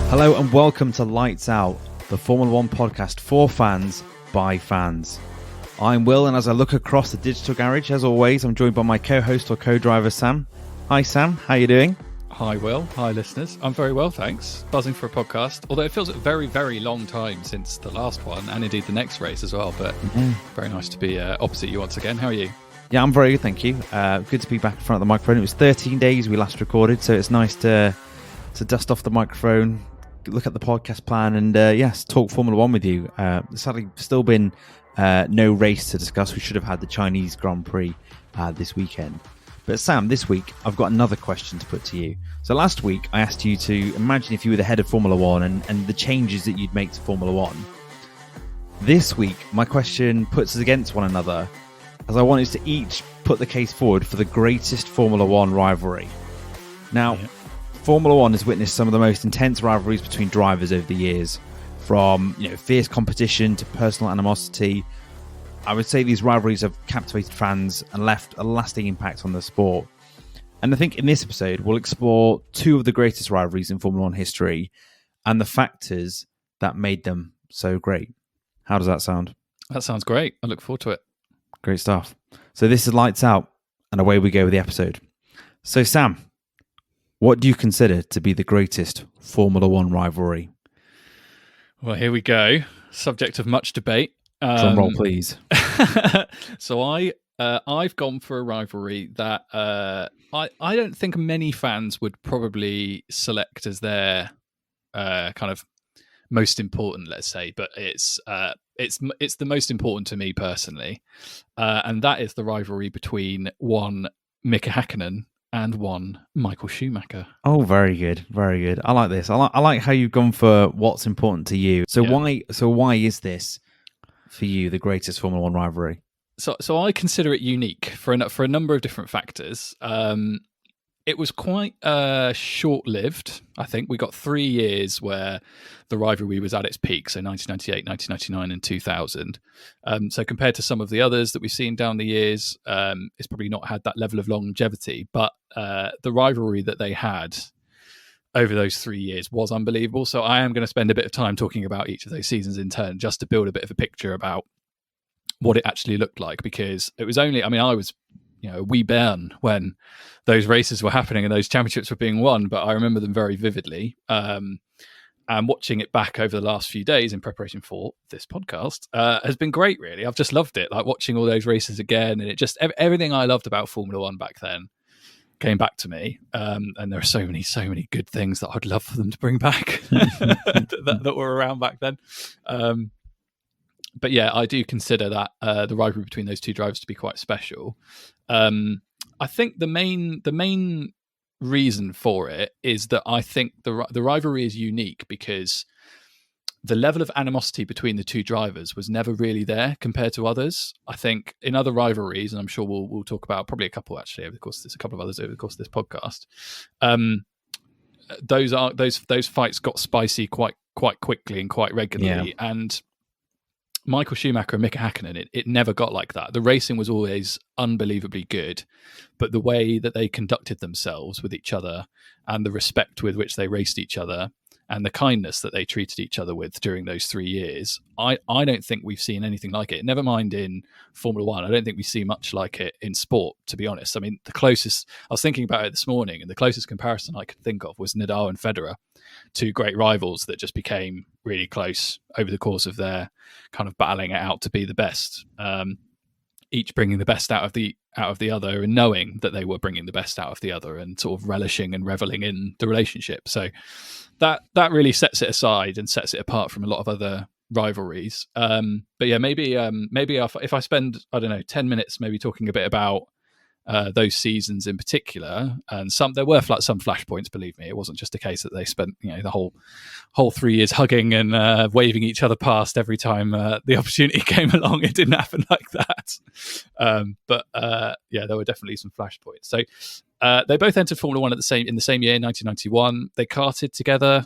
Hello and welcome to Lights Out, the Formula One podcast for fans by fans. I'm Will, and as I look across the digital garage, as always, I'm joined by my co-host or co-driver, Sam. Hi, Sam. How are you doing? Hi, Will. Hi, listeners. I'm very well, thanks. Buzzing for a podcast, although it feels a very, very long time since the last one, and indeed the next race as well, but very nice to be opposite you once again. How are you? Yeah, I'm very good, thank you. Good to be back in front of the microphone. It was 13 days we last recorded, so it's nice to dust off the microphone, look at the podcast plan, and yes, talk Formula One with you. Sadly, still been no race to discuss. We should have had the Chinese Grand Prix this weekend. But Sam, this week, I've got another question to put to you. So last week, I asked you to imagine if you were the head of Formula One and the changes that you'd make to Formula One. This week, my question puts us against one another, as I wanted to each put the case forward for the greatest Formula One rivalry. Now, Formula One has witnessed some of the most intense rivalries between drivers over the years, from fierce competition to personal animosity. I would say these rivalries have captivated fans and left a lasting impact on the sport. And I think in this episode, we'll explore two of the greatest rivalries in Formula One history and the factors that made them so great. How does that sound? That sounds great. I look forward to it. Great stuff. So this is Lights Out, and away we go with the episode. So Sam, what do you consider to be the greatest Formula One rivalry? Well, here we go. Subject of much debate. Drum roll, please. So I've gone for a rivalry that I don't think many fans would probably select as their kind of most important, let's say, but it's the most important to me personally, and that is the rivalry between one Mika Häkkinen and one Michael Schumacher. Oh, very good, very good. I like this. I like how you've gone for what's important to you. So why is this for you the greatest Formula One rivalry? So I consider it unique for a number of different factors. It was quite short-lived. I think we got 3 years where the rivalry was at its peak, so 1998, 1999 and 2000. So compared to some of the others that we've seen down the years, it's probably not had that level of longevity. But the rivalry that they had over those 3 years was unbelievable. So I am going to spend a bit of time talking about each of those seasons in turn, just to build a bit of a picture about what it actually looked like, because it was only, I was a wee bairn when those races were happening and those championships were being won, but I remember them very vividly. And watching it back over the last few days in preparation for this podcast has been great, really. I've just loved it, like watching all those races again, and it just, everything I loved about Formula One back then came back to me. And there are so many good things that I'd love for them to bring back that were around back then. But yeah, I do consider that the rivalry between those two drivers to be quite special. I think the main reason for it is that I think the rivalry is unique because the level of animosity between the two drivers was never really there compared to others. I think in other rivalries, and I'm sure we'll talk about probably a couple actually over the course of this, a couple of others over the course of this podcast. Those fights got spicy quite quickly and quite regularly, and Michael Schumacher and Mika Häkkinen, it never got like that. The racing was always unbelievably good, but the way that they conducted themselves with each other and the respect with which they raced each other and the kindness that they treated each other with during those 3 years, I don't think we've seen anything like it. Never mind in Formula One. I don't think we see much like it in sport, to be honest. I mean, the closest, I was thinking about it this morning, and the closest comparison I could think of was Nadal and Federer, two great rivals that just became really close over the course of their kind of battling it out to be the best, each bringing the best out of the other and knowing that they were bringing the best out of the other and sort of relishing and reveling in the relationship. So that really sets it aside and sets it apart from a lot of other rivalries. But yeah, maybe if I spend, I don't know, 10 minutes maybe talking a bit about those seasons in particular, and there were some flashpoints. Believe me, it wasn't just a case that they spent the whole 3 years hugging and waving each other past every time the opportunity came along. It didn't happen like that, but yeah, there were definitely some flashpoints. So they both entered Formula One in the same year, 1991. They karted together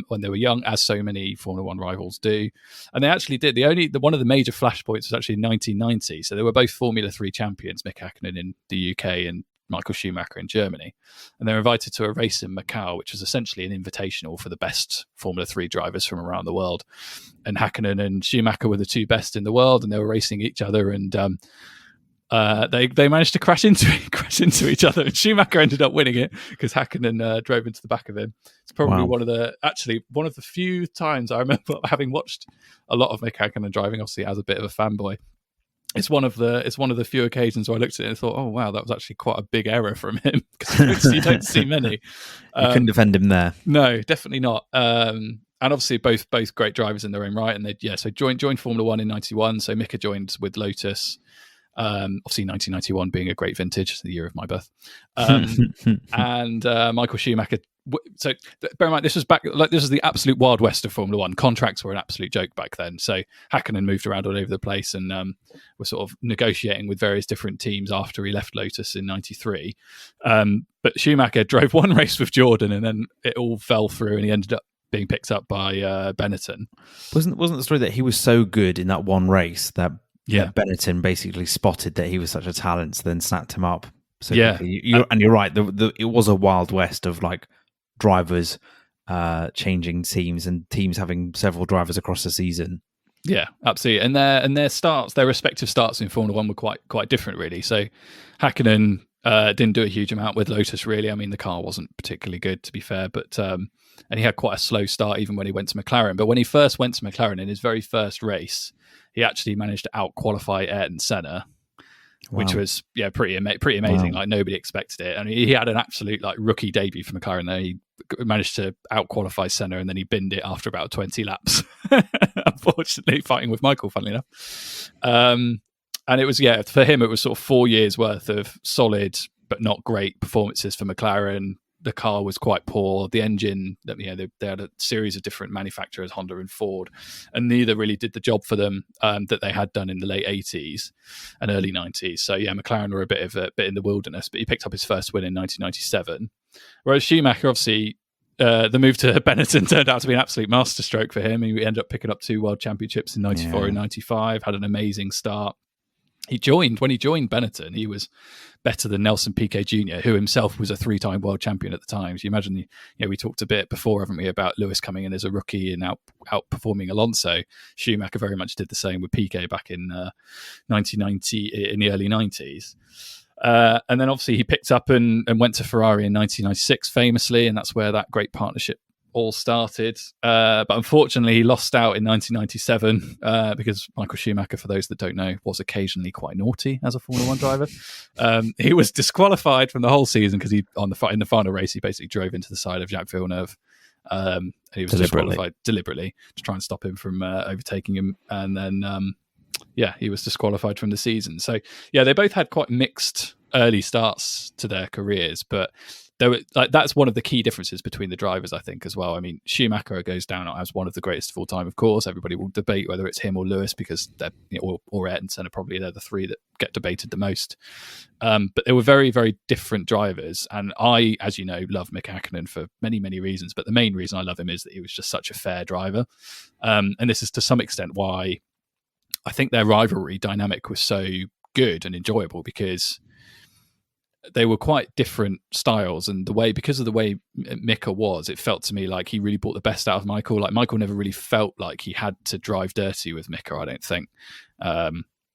when they were young, as so many Formula One rivals do, and they actually did. One of the major flashpoints was actually in 1990. So they were both Formula 3 champions, Mika Häkkinen in the UK and Michael Schumacher in Germany. And they're invited to a race in Macau, which was essentially an invitational for the best Formula 3 drivers from around the world. And Hakkinen and Schumacher were the two best in the world, and they were racing each other. And they managed to crash into each other, and Schumacher ended up winning it because Hakkinen drove into the back of him. It's probably one of the few times I remember having watched a lot of Mick Hakkinen driving, obviously as a bit of a fanboy. It's one of the few occasions where I looked at it and thought, oh wow, that was actually quite a big error from him, because you don't see many. You couldn't defend him there. No, definitely not. And obviously both great drivers in their own right. And so joined Formula One in '91. So Mika joined with Lotus. Obviously 1991 being a great vintage, the year of my birth. And Michael Schumacher. So bear in mind, this was the absolute wild west of Formula One. Contracts were an absolute joke back then. So Hakkinen moved around all over the place, and was sort of negotiating with various different teams after he left Lotus in '93. But Schumacher drove one race with Jordan, and then it all fell through, and he ended up being picked up by Benetton. Wasn't the story that he was so good in that one race that Benetton basically spotted that he was such a talent, so then snapped him up? So you're right. It was a wild west of like drivers changing teams, and teams having several drivers across the season. Yeah, absolutely. And their respective starts in Formula One were quite different, really. So Hakkinen didn't do a huge amount with Lotus, really. I mean, the car wasn't particularly good, to be fair, but and he had quite a slow start even when he went to McLaren. But when he first went to McLaren in his very first race, he actually managed to out-qualify Ayrton Senna, which was pretty amazing. Like, nobody expected it. And he had an absolute like rookie debut for McLaren there. He managed to out-qualify Senna, and then he binned it after about 20 laps. Unfortunately, fighting with Michael, funnily enough. And it was, for him, it was sort of 4 years worth of solid but not great performances for McLaren. The car was quite poor. The engine, they had a series of different manufacturers, Honda and Ford, and neither really did the job for them that they had done in the late 80s and early 90s. So McLaren were a bit in the wilderness, but he picked up his first win in 1997. Whereas Schumacher, obviously, the move to Benetton turned out to be an absolute masterstroke for him. He ended up picking up 2 world championships in 94 and 95, had an amazing start. When he joined Benetton, he was better than Nelson Piquet Jr., who himself was a 3-time world champion at the time. So you imagine, we talked a bit before, haven't we, about Lewis coming in as a rookie and outperforming Alonso. Schumacher very much did the same with Piquet back in 1990, in the early 90s. And then obviously he picked up and went to Ferrari in 1996 famously, and that's where that great partnership all started. But unfortunately, he lost out in 1997 because Michael Schumacher, for those that don't know, was occasionally quite naughty as a Formula One driver. He was disqualified from the whole season because in the final race, he basically drove into the side of Jacques Villeneuve. And he was disqualified deliberately to try and stop him from overtaking him. And then, he was disqualified from the season. So, they both had quite mixed early starts to their careers, but that's one of the key differences between the drivers, I think, as well. I mean, Schumacher goes down as one of the greatest of all time, of course. Everybody will debate whether it's him or Lewis, because they're, or Ayrton Senna, probably they're the three that get debated the most. But they were very, very different drivers. And I, as you know, love Mick Hakkinen for many, many reasons. But the main reason I love him is that he was just such a fair driver. And this is to some extent why I think their rivalry dynamic was so good and enjoyable, because they were quite different styles, and because of the way Mika was, it felt to me like he really brought the best out of Michael. Like, Michael never really felt like he had to drive dirty with Mika, I don't think,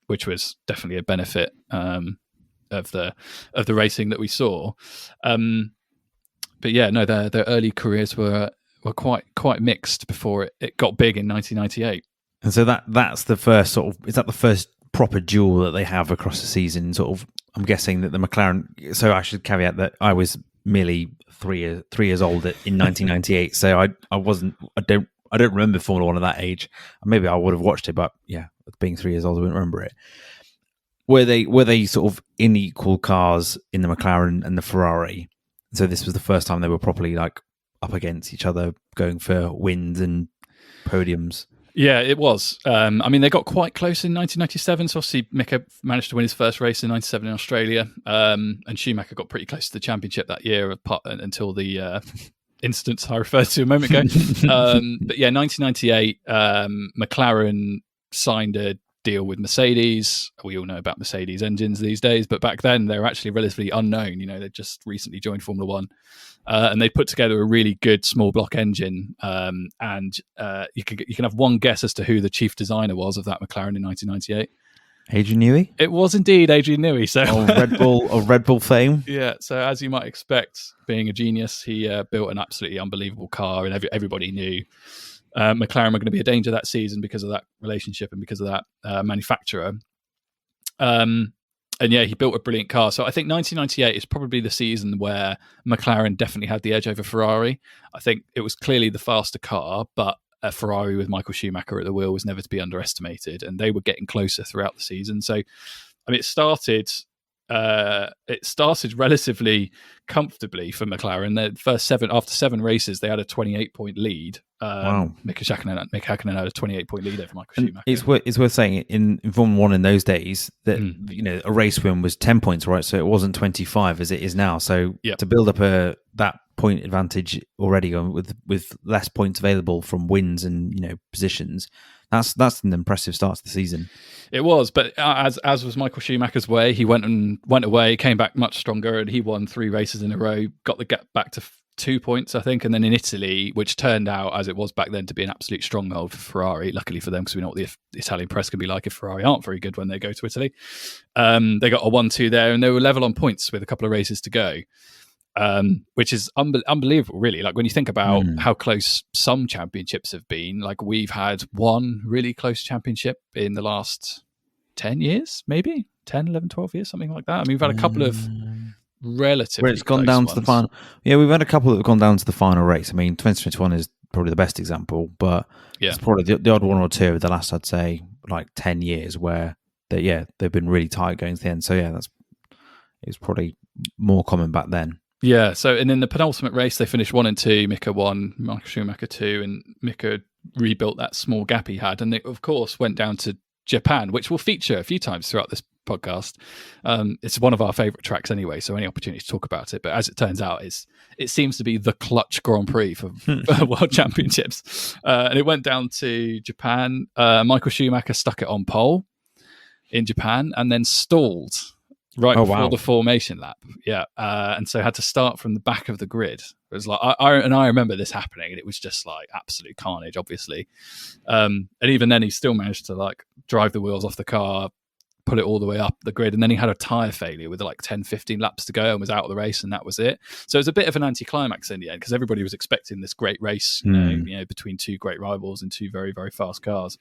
which was definitely a benefit of the racing that we saw. But their early careers were quite mixed before it got big in 1998. And so that's the first is that the first proper duel that they have across the season? I'm guessing that the McLaren. So I should caveat that I was merely 3 years old in 1998. So I wasn't. I don't remember Formula One at that age. Maybe I would have watched it, but being 3 years old, I wouldn't remember it. Were they sort of in equal cars in the McLaren and the Ferrari? So this was the first time they were properly like up against each other, going for wins and podiums. Yeah, it was. I mean, they got quite close in 1997. So obviously, Mika managed to win his first race in 97 in Australia. And Schumacher got pretty close to the championship that year until the instance I referred to a moment ago. But 1998, McLaren signed a deal with Mercedes. We all know about Mercedes engines these days, but back then they were actually relatively unknown. They'd just recently joined Formula One, and they put together a really good small block engine. And you can have one guess as to who the chief designer was of that McLaren in 1998. Adrian Newey? It was indeed Adrian Newey. So of Red Bull fame. Yeah. So as you might expect, being a genius, he built an absolutely unbelievable car, and everybody knew McLaren were going to be a danger that season because of that relationship and because of that manufacturer. And yeah, he built a brilliant car. So I think 1998 is probably the season where McLaren definitely had the edge over Ferrari. I think it was clearly the faster car, but a Ferrari with Michael Schumacher at the wheel was never to be underestimated, and they were getting closer throughout the season. So, I mean, it started relatively comfortably for McLaren. After 7 races, they had a 28-point lead. Wow. Mick Hakkinen had a 28-point lead over Michael Schumacher. It's worth saying in Formula 1 in those days that a race win was 10 points, right? So it wasn't 25 as it is now. So to build up that point advantage already with less points available from wins and positions, that's an impressive start to the season. It was, but as was Michael Schumacher's way, he went away, came back much stronger, and he won 3 races in a row, got the gap back to 2 points, I think, and then in Italy, which turned out, as it was back then, to be an absolute stronghold for Ferrari. Luckily for them, because we know what the Italian press can be like if Ferrari aren't very good when they go to Italy. They got a 1-2 there, and they were level on points with a couple of races to go. Which is unbelievable, really. Like when you think about how close some championships have been, like we've had one really close championship in the last 10 years, maybe 10, 11, 12 years, something like that. I mean, we've had a couple of relatively where it's gone down to the final. Yeah, we've had a couple that have gone down to the final race. I mean, 2021 is probably the best example, but it's probably the odd one or two of the last, I'd say, like 10 years where they've been really tight going to the end. So yeah, it's probably more common back then. Yeah, so and in the penultimate race, they finished 1 and 2. Mika won, Michael Schumacher 2, and Mika rebuilt that small gap he had. And they, of course, went down to Japan, which will feature a few times throughout this podcast. It's one of our favourite tracks anyway, so any opportunity to talk about it. But as it turns out, it seems to be the clutch Grand Prix for World Championships. And it went down to Japan. Michael Schumacher stuck it on pole in Japan and then stalled before the formation lap. And so had to start from the back of the grid. It was like I remember this happening, and it was just like absolute carnage, obviously. And even then he still managed to like drive the wheels off the car, pull it all the way up the grid, and then he had a tyre failure with like 10-15 laps to go and was out of the race, and that was it. So it was a bit of an anticlimax in the end, because everybody was expecting this great race, you know, between two great rivals and two very, very fast cars.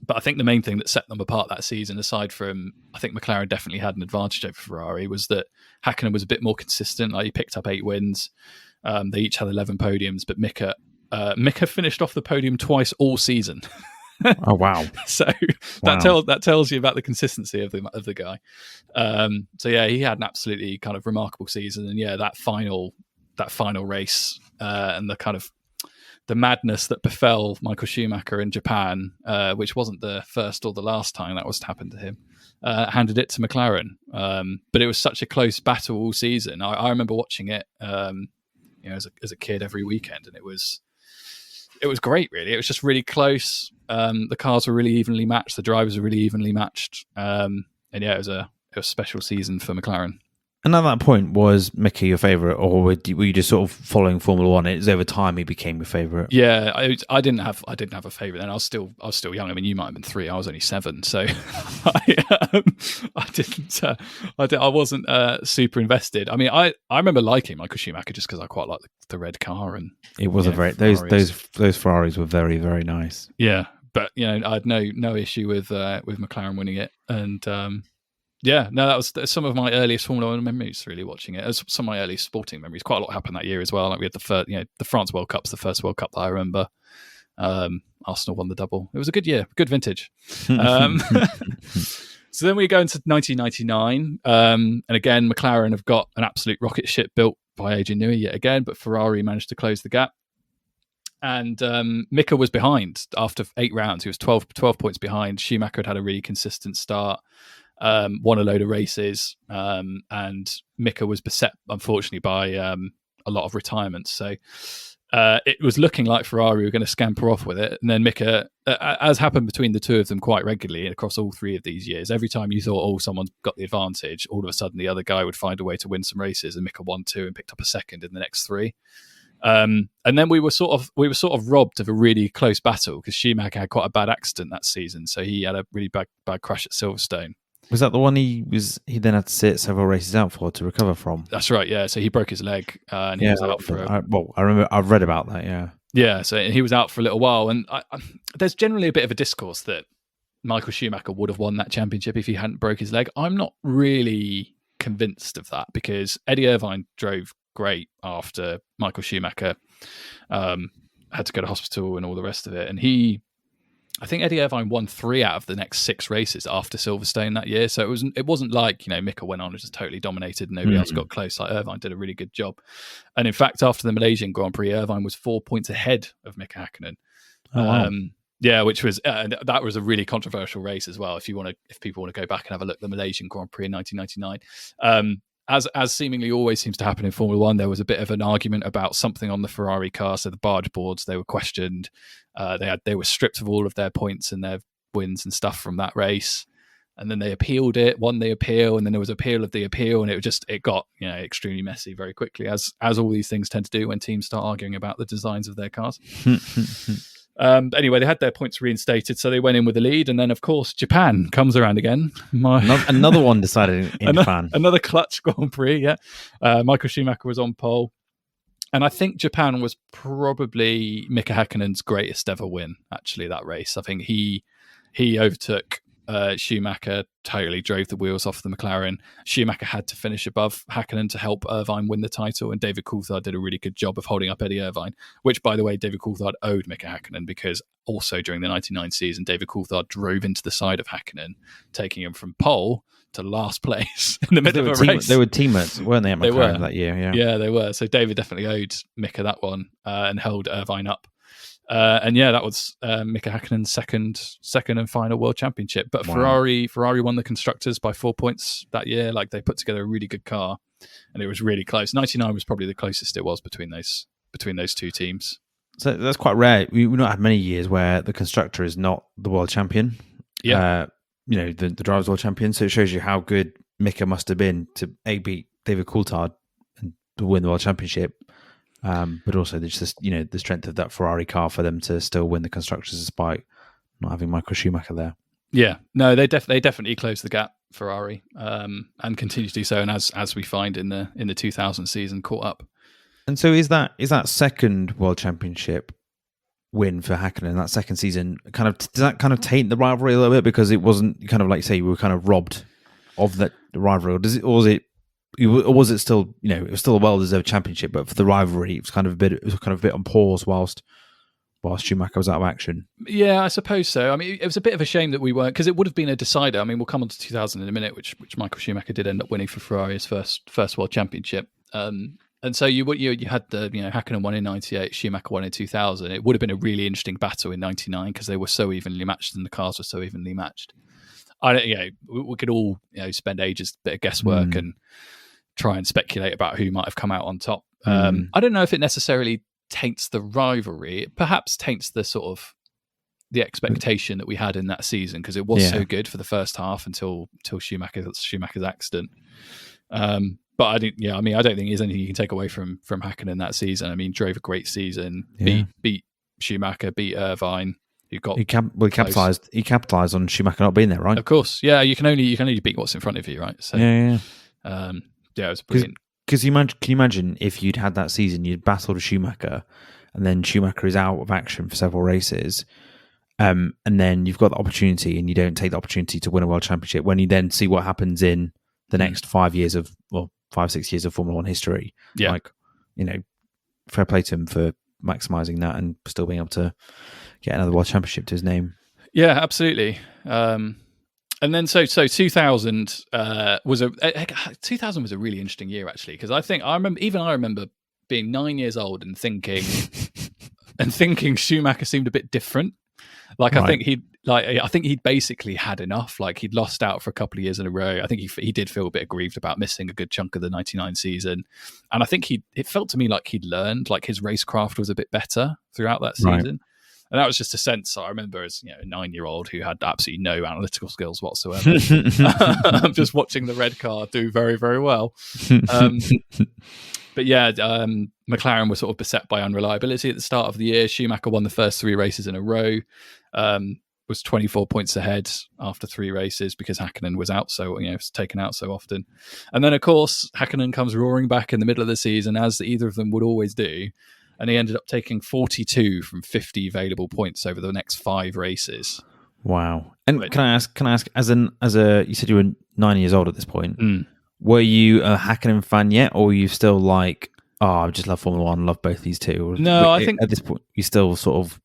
But I think the main thing that set them apart that season, aside from, I think McLaren definitely had an advantage over Ferrari, was that Hakkinen was a bit more consistent. Like he picked up 8 wins. They each had 11 podiums, but Mika finished off the podium twice all season. Oh wow! So that tells you about the consistency of the guy. So yeah, he had an absolutely kind of remarkable season, and yeah, that final race and the kind of the madness that befell Michael Schumacher in Japan, which wasn't the first or the last time that was to happen to him, handed it to McLaren. But it was such a close battle all season. I remember watching it, as a kid every weekend, and it was great. Really, it was just really close. The cars were really evenly matched. The drivers were really evenly matched. And yeah, it was a special season for McLaren. And at that point, was Mickey your favourite, or were you just sort of following Formula One? It was over time he became your favourite. Yeah, I didn't have a favourite then. I was still young. I mean, you might have been 3. I was only 7, so I wasn't super invested. I mean, I remember liking Michael Schumacher just because I quite liked the red car, and it was those Ferraris were very, very nice. Yeah, but I had no issue with McLaren winning it, and. Yeah, no, that was some of my earliest Formula One memories. Really watching it, as some of my earliest sporting memories. Quite a lot happened that year as well. Like we had the France World Cup's the first World Cup that I remember. Arsenal won the double. It was a good year, good vintage. So then we go into 1999, and again, McLaren have got an absolute rocket ship built by Adrian Newey yet again, but Ferrari managed to close the gap. And Mika was behind after 8 rounds. He was 12 points behind. Schumacher had a really consistent start. Won a load of races, and Mika was beset, unfortunately, by a lot of retirements. So it was looking like Ferrari were going to scamper off with it. And then Mika, as happened between the two of them quite regularly across all three of these years, every time you thought, oh, someone's got the advantage, all of a sudden the other guy would find a way to win some races, and Mika won 2 and picked up a second in the next 3. And then we were sort of robbed of a really close battle because Schumacher had quite a bad accident that season, so he had a really bad crash at Silverstone. Was that the one he then had to sit several races out for to recover from? That's right, yeah. So he broke his leg and he was out for... I remember, I've read about that, yeah. Yeah, so he was out for a little while. And there's generally a bit of a discourse that Michael Schumacher would have won that championship if he hadn't broke his leg. I'm not really convinced of that because Eddie Irvine drove great after Michael Schumacher had to go to hospital and all the rest of it. And I think Eddie Irvine won 3 out of the next 6 races after Silverstone that year. So it wasn't like, Mika went on and just totally dominated and nobody else got close. Like Irvine did a really good job. And in fact, after the Malaysian Grand Prix, Irvine was 4 points ahead of Mika Hakkinen. Oh, wow. Yeah, which was that was a really controversial race as well. If people want to go back and have a look at the Malaysian Grand Prix in 1999. As seemingly always seems to happen in Formula One, there was a bit of an argument about something on the Ferrari car. So the barge boards, they were questioned. They were stripped of all of their points and their wins and stuff from that race. And then they appealed it, won the appeal, and then there was appeal of the appeal, and it got extremely messy very quickly, as all these things tend to do when teams start arguing about the designs of their cars. Anyway, they had their points reinstated, so they went in with the lead, and then of course Japan comes around again. Another one decided in Japan. Another clutch Grand Prix, yeah. Michael Schumacher was on pole, and I think Japan was probably Mika Häkkinen's greatest ever win. Actually, that race, I think he overtook Schumacher, totally drove the wheels off the McLaren. Schumacher had to finish above Häkkinen to help Irvine win the title, and David Coulthard did a really good job of holding up Eddie Irvine, which, by the way, David Coulthard owed Mika Häkkinen because also during the 99 season, David Coulthard drove into the side of Häkkinen, taking him from pole to last place in the middle of a race. They were teammates, weren't they, at McLaren that year? Yeah, they were. So David definitely owed Mika that one and held Irvine up. That was Mika Häkkinen's second and final world championship. But wow. Ferrari won the constructors by 4 points that year. Like, they put together a really good car, and it was really close. 99 was probably the closest it was between those two teams. So that's quite rare. We've not had many years where the constructor is not the world champion. Yeah, the drivers' world champion. So it shows you how good Mika must have been to beat David Coulthard and to win the world championship. But also just the strength of that Ferrari car for them to still win the constructors despite not having Michael Schumacher there. Yeah, no, they definitely closed the gap, Ferrari, and continue to do so. And as we find in the 2000 season, caught up. And so is that second world championship win for Häkkinen, that second season, does that kind of taint the rivalry a little bit because it wasn't kind of like, say, we were kind of robbed of that rivalry, or was it still, it was still a well-deserved championship, but for the rivalry, it was kind of a bit on pause whilst Schumacher was out of action? Yeah, I suppose so. I mean, it was a bit of a shame that we weren't, because it would have been a decider. I mean, we'll come on to 2000 in a minute, which Michael Schumacher did end up winning for Ferrari, his first world championship. And so you had the Häkkinen won in 98, Schumacher won in 2000. It would have been a really interesting battle in 99 because they were so evenly matched and the cars were so evenly matched. We could all spend ages, bit of guesswork and try and speculate about who might have come out on top. I don't know if it necessarily taints the rivalry. It perhaps taints the sort of the expectation that we had in that season because it was so good for the first half until Schumacher's accident. But I don't think there's anything you can take away from Häkkinen in that season. I mean, drove a great season, beat Schumacher, beat Irvine. He capitalized on Schumacher not being there, right? Of course, yeah. You can only beat what's in front of you, right? So, it was brilliant. Because can you imagine if you'd had that season, you'd battled Schumacher, and then Schumacher is out of action for several races, and then you've got the opportunity, and you don't take the opportunity to win a world championship. When you then see what happens in the next 5 years of 5-6 years of Formula One history, fair play to him for maximising that and still being able to get another world championship to his name. Yeah, absolutely. And then so 2000 was a really interesting year actually, because I remember being 9 years old and thinking Schumacher seemed a bit different. Like, right. I think like, I think he'd basically had enough. Like, he'd lost out for a couple of years in a row. I think he did feel a bit aggrieved about missing a good chunk of the 99 season. And I think it felt to me like he'd learned, like his racecraft was a bit better throughout that season. Right. And that was just a sense I remember as, a 9-year-old who had absolutely no analytical skills whatsoever. I'm just watching the red car do very, very well. But yeah, McLaren was sort of beset by unreliability at the start of the year. Schumacher won the first 3 races in a row, was 24 points ahead after 3 races because Hakkinen was out was taken out so often. And then, of course, Hakkinen comes roaring back in the middle of the season, as either of them would always do. And he ended up taking 42 from 50 available points over the next 5 races. Wow! And can I ask, as you said you were 9 years old at this point. Were you a Hakkinen fan yet, or were you still like, I just love Formula One, love both these two? Or no, I think at this point you still sort of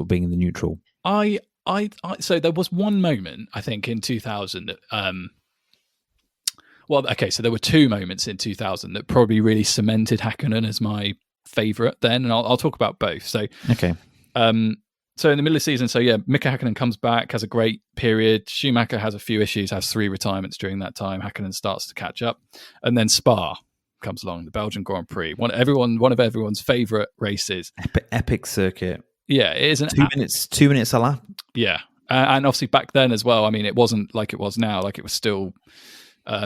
being in the neutral. So there was one moment I think in 2000 that. So there were 2 moments in 2000 that probably really cemented Hakkinen as my favourite then, and I'll talk about both. So okay. So in the middle of the season, Mika Hakkinen comes back, has a great period. Schumacher has a few issues, has 3 retirements during that time. Hakkinen starts to catch up, and then Spa comes along, the Belgian Grand Prix, one of everyone's favourite races. Epic circuit. Yeah, it is 2 minutes a lap. Yeah, and obviously back then as well. I mean, it wasn't like it was now. Like, it was still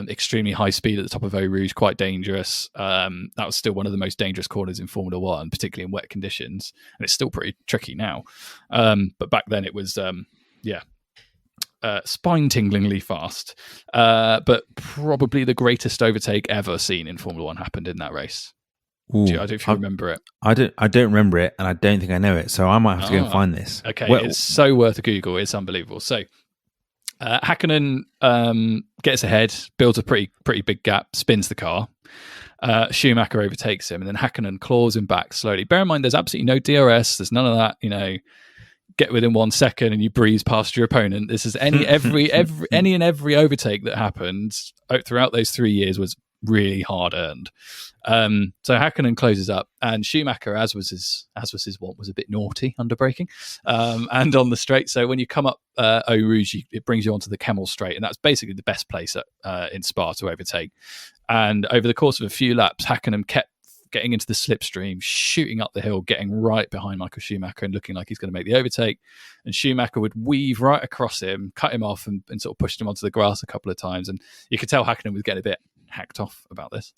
extremely high speed at the top of Eau Rouge, quite dangerous. That was still one of the most dangerous corners in Formula One, particularly in wet conditions, and it's still pretty tricky now. But back then it was, spine-tinglingly fast. But probably the greatest overtake ever seen in Formula One happened in that race. Ooh, I don't know if you remember it. I don't remember it, and I don't think I know it, so I might have to go and find this. Okay, it's so worth a Google. It's unbelievable. So Hakkinen gets ahead, builds a pretty big gap, spins the car. Schumacher overtakes him, and then Hakkinen claws him back slowly. Bear in mind, there's absolutely no DRS. There's none of that. Get within 1 second and you breeze past your opponent. This is any and every overtake that happened throughout those 3 years was really hard earned. So Hakkinen closes up, and Schumacher, as was his want, was a bit naughty under braking, and on the straight. So when you come up Eau Rouge, it brings you onto the Camel Straight, and that's basically the best place in Spa to overtake. And over the course of a few laps, Hakkinen kept getting into the slipstream, shooting up the hill, getting right behind Michael Schumacher and looking like he's going to make the overtake. And Schumacher would weave right across him, cut him off, and sort of pushed him onto the grass a couple of times. And you could tell Hakkinen was getting a bit hacked off about this.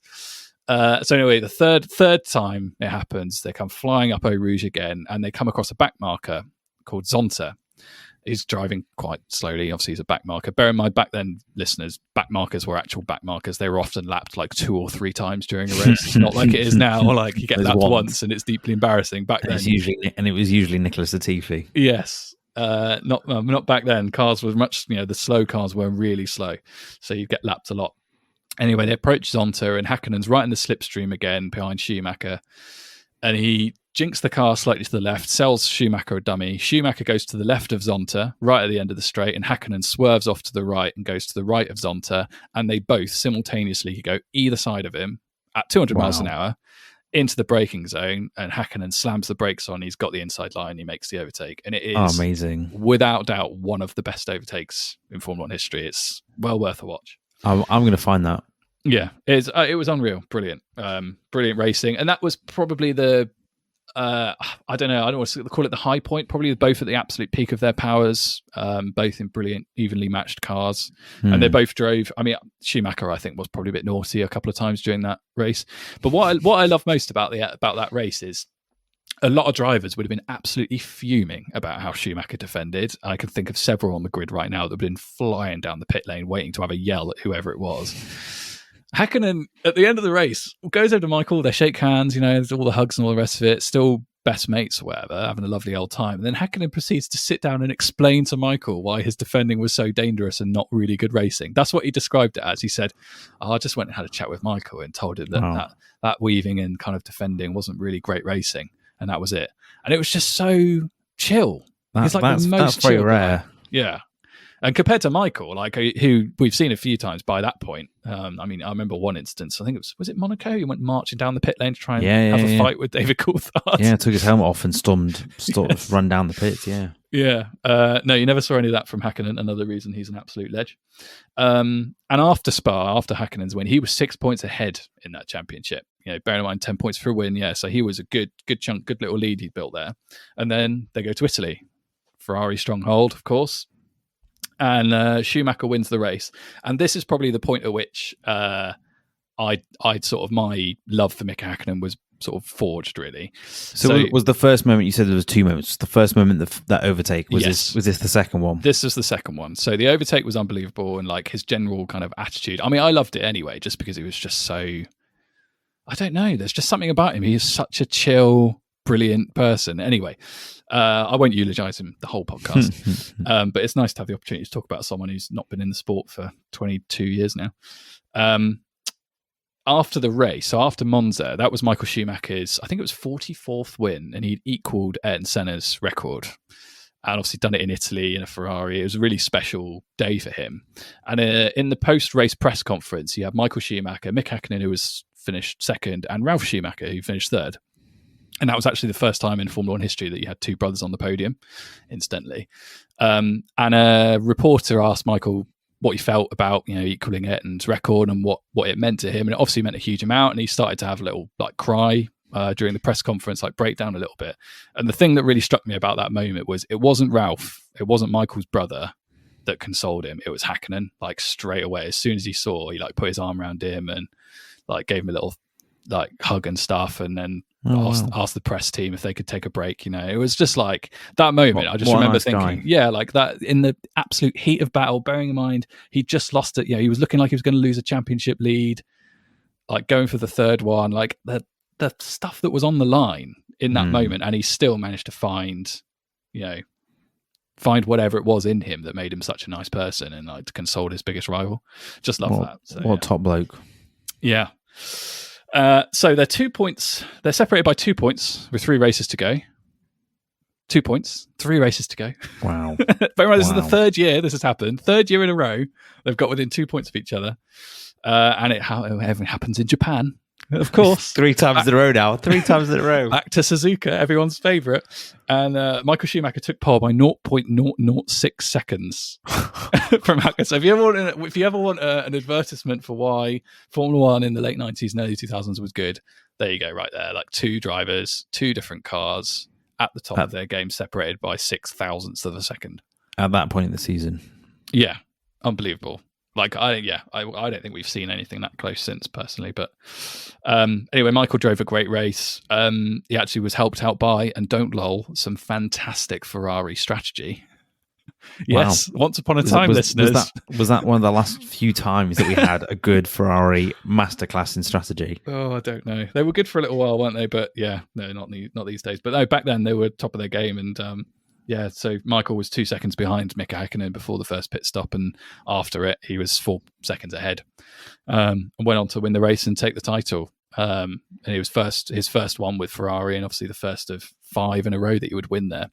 So anyway, the third time it happens, they come flying up Eau Rouge again, and they come across a back marker called Zonta. He's driving quite slowly. Obviously, he's a back marker. Bear in mind, back then, listeners, back markers were actual back markers. They were often lapped like 2 or 3 times during a race. It's not like it is now, like you get lapped once and it's deeply embarrassing. Back then, it was usually Nicholas Latifi. Yes, not back then. Cars were much, the slow cars were really slow, so you get lapped a lot. Anyway, they approach Zonta, and Hakkinen's right in the slipstream again behind Schumacher, and he jinks the car slightly to the left, sells Schumacher a dummy. Schumacher goes to the left of Zonta, right at the end of the straight, and Hakkinen swerves off to the right and goes to the right of Zonta, and they both simultaneously go either side of him at 200 miles an hour into the braking zone, and Hakkinen slams the brakes on. He's got the inside line. He makes the overtake, and it is amazing, without doubt, one of the best overtakes in Formula One history. It's well worth a watch. I'm going to find that. Yeah, it was unreal, brilliant racing, and that was probably the I don't know, I don't want to call it the high point. Probably both at the absolute peak of their powers, both in brilliant, evenly matched cars, and they both drove. I mean, Schumacher, I think, was probably a bit naughty a couple of times during that race. But what I love most about that race is a lot of drivers would have been absolutely fuming about how Schumacher defended. I can think of several on the grid right now that have been flying down the pit lane, waiting to have a yell at whoever it was. Hakkinen, at the end of the race, goes over to Michael. They shake hands, there's all the hugs and all the rest of it. Still best mates or whatever, having a lovely old time. And then Hakkinen proceeds to sit down and explain to Michael why his defending was so dangerous and not really good racing. That's what he described it as. He said, I just went and had a chat with Michael and told him that weaving and kind of defending wasn't really great racing. And that was it. And it was just so chill. He's like the most chill rare guy. Yeah. And compared to Michael, who we've seen a few times by that point. I mean, I remember one instance, I think was it Monaco? He went marching down the pit lane to try and have a fight with David Coulthard. Yeah, took his helmet off and stormed, run down the pits, yeah. Yeah. No, you never saw any of that from Hakkinen. Another reason he's an absolute ledge. And after Spa, after Hakkinen's win, he was 6 points ahead in that championship. Bearing in mind 10 points for a win. Yeah, so he was a good chunk, good little lead he built there. And then they go to Italy, Ferrari stronghold, of course. And Schumacher wins the race. And this is probably the point at which I'd sort of my love for Mika Hakkinen was sort of forged, really. So was the first moment, you said there was two moments, the first moment that overtake, was Yes. this the second one? This was the second one. So the overtake was unbelievable, and like his general kind of attitude. I mean, I loved it anyway, just because it was just so, I don't know, there's just something about him. He is such a chill, brilliant person. Anyway, I won't eulogize him the whole podcast, but it's nice to have the opportunity to talk about someone who's not been in the sport for 22 years now. After the race, so after Monza, that was Michael Schumacher's, I think it was 44th win, and he'd equalled Ayrton Senna's record. And obviously done it in Italy in a Ferrari. It was a really special day for him. And in the post-race press conference, you had Michael Schumacher, Mick Hakkinen, who was finished second, and Ralf Schumacher, who finished third. And that was actually the first time in Formula One history that you had two brothers on the podium, incidentally. And a reporter asked Michael what he felt about equaling Ayrton's record and what it meant to him, and it obviously meant a huge amount. And he started to have a little cry during the press conference, break down a little bit. And the thing that really struck me about that moment was it wasn't Ralph, it wasn't Michael's brother that consoled him. It was Hakkinen. Straight away, as soon as he saw, he put his arm around him and gave him a little hug and stuff, and then asked the press team if they could take a break. It was just that moment. I just remember thinking, that in the absolute heat of battle, bearing in mind he just lost it. He was looking like he was going to lose a championship lead, going for the third one, the stuff that was on the line in that moment, and he still managed to find whatever it was in him that made him such a nice person and to console his biggest rival. Just love that. So, what a top bloke. Yeah. So they're 2 points. They're separated by 2 points with 3 races to go. 2 points, 3 races to go. Wow. But this is the third year this has happened. Third year in a row they've got within 2 points of each other. And everything happens in Japan, of course. 3 times in a row now. 3 times in a row. Back to Suzuka, everyone's favourite. And Michael Schumacher took pole by 0.006 seconds from Hakkinen. So if you ever want an advertisement for why Formula One in the late 90s and early 2000s was good, there you go, right there. 2 drivers, 2 different cars at the top of their game, separated by 6,000ths of a second. At that point in the season. Yeah, unbelievable. I don't think we've seen anything that close since, personally. But anyway, Michael drove a great race. He actually was helped out by, and don't lol, some fantastic Ferrari strategy. Yes, wow. Once upon a time, listeners. Was that one of the last few times that we had a good Ferrari masterclass in strategy? Oh, I don't know. They were good for a little while, weren't they? But yeah, no, not these days. But no, back then they were top of their game, and so Michael was 2 seconds behind Mika Hakkinen before the first pit stop, and after it, he was 4 seconds ahead, and went on to win the race and take the title. And it was his first one with Ferrari, and obviously the first of 5 in a row that he would win there.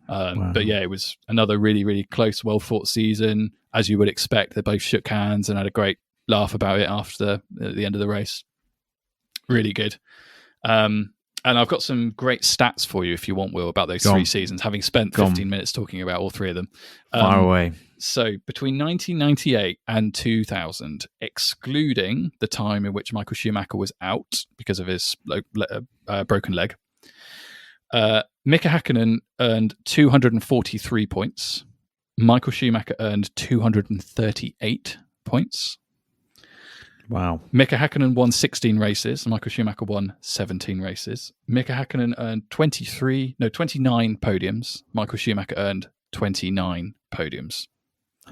Wow. But yeah, it was another really, really close, well-fought season, as you would expect. They both shook hands and had a great laugh about it at the end of the race. Really good. And I've got some great stats for you, if you want, Will, about those 3 seasons, having spent 15 minutes talking about all 3 of them. Far away. So between 1998 and 2000, excluding the time in which Michael Schumacher was out because of his broken leg, Mika Hakkinen earned 243 points. Michael Schumacher earned 238 points. Wow. Mika Hakkinen won 16 races. Michael Schumacher won 17 races. Mika Hakkinen earned 29 podiums. Michael Schumacher earned 29 podiums.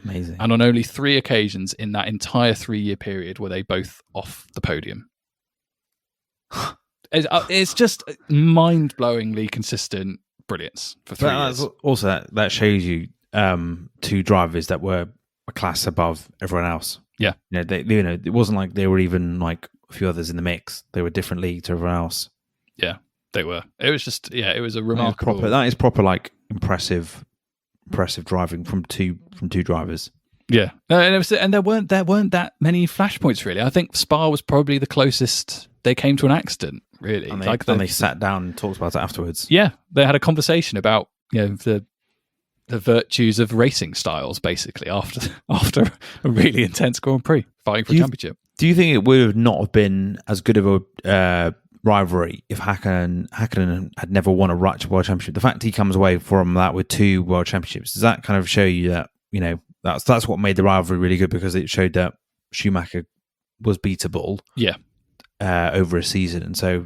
Amazing. And on only 3 occasions in that entire 3-year period were they both off the podium. It's just mind-blowingly consistent brilliance for 3 years. Also, that shows you 2 drivers that were a class above everyone else. Yeah. It wasn't like they were even a few others in the mix. They were different league to everyone else. Yeah, they were. It was just, it was a remarkable. That is proper impressive driving from two drivers. Yeah, and there weren't that many flashpoints really. I think Spa was probably the closest they came to an accident. Really, and they sat down and talked about it afterwards. Yeah, they had a conversation about the the virtues of racing styles, basically, after a really intense Grand Prix, fighting for a championship. Do you think it would have not have been as good of a rivalry if Hakkinen had never won a World Championship? The fact he comes away from that with 2 World Championships, does that kind of show you that, that's what made the rivalry really good, because it showed that Schumacher was beatable over a season? And so,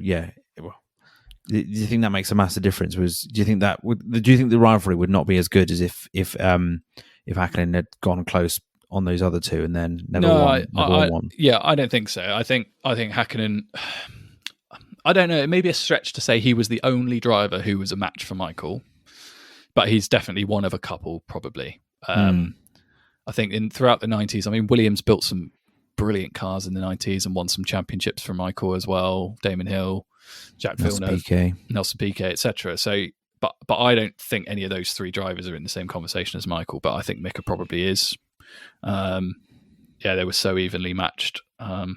do you think that makes a massive difference? Do you think the rivalry would not be as good as if Hakkinen had gone close on those other 2 and then never won one? Yeah, I don't think so. I think Hakkinen, I don't know, it may be a stretch to say he was the only driver who was a match for Michael, but he's definitely one of a couple, probably. I think throughout the 90s, I mean, Williams built some brilliant cars in the 90s and won some championships for Michael as well. Damon Hill, Jack Villeneuve, Nelson Piquet, etc. So, but I don't think any of those 3 drivers are in the same conversation as Michael, but I think Mika probably is. They were so evenly matched. And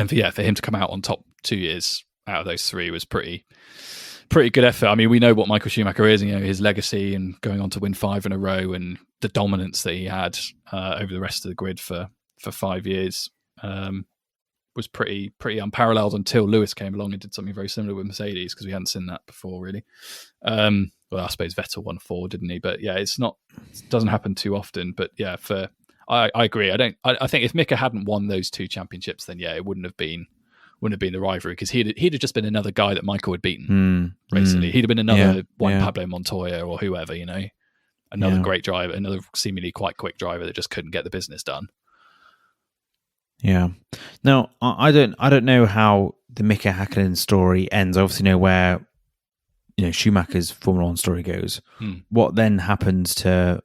for him to come out on top 2 years out of those 3 was pretty good effort. I mean, we know what Michael Schumacher is, his legacy and going on to win 5 in a row and the dominance that he had over the rest of the grid for 5 years was pretty unparalleled until Lewis came along and did something very similar with Mercedes, because we hadn't seen that before, really. Well, I suppose Vettel won 4, didn't he? But yeah, it doesn't happen too often. But yeah, I agree. I think if Mika hadn't won those 2 championships, then it wouldn't have been the rivalry, because he'd have just been another guy that Michael had beaten recently. He'd have been another Pablo Montoya or whoever, another great driver, another seemingly quite quick driver that just couldn't get the business done. Yeah. Now, I don't know how the Mika Hakkinen story ends. I obviously know where Schumacher's Formula 1 story goes. What then happens to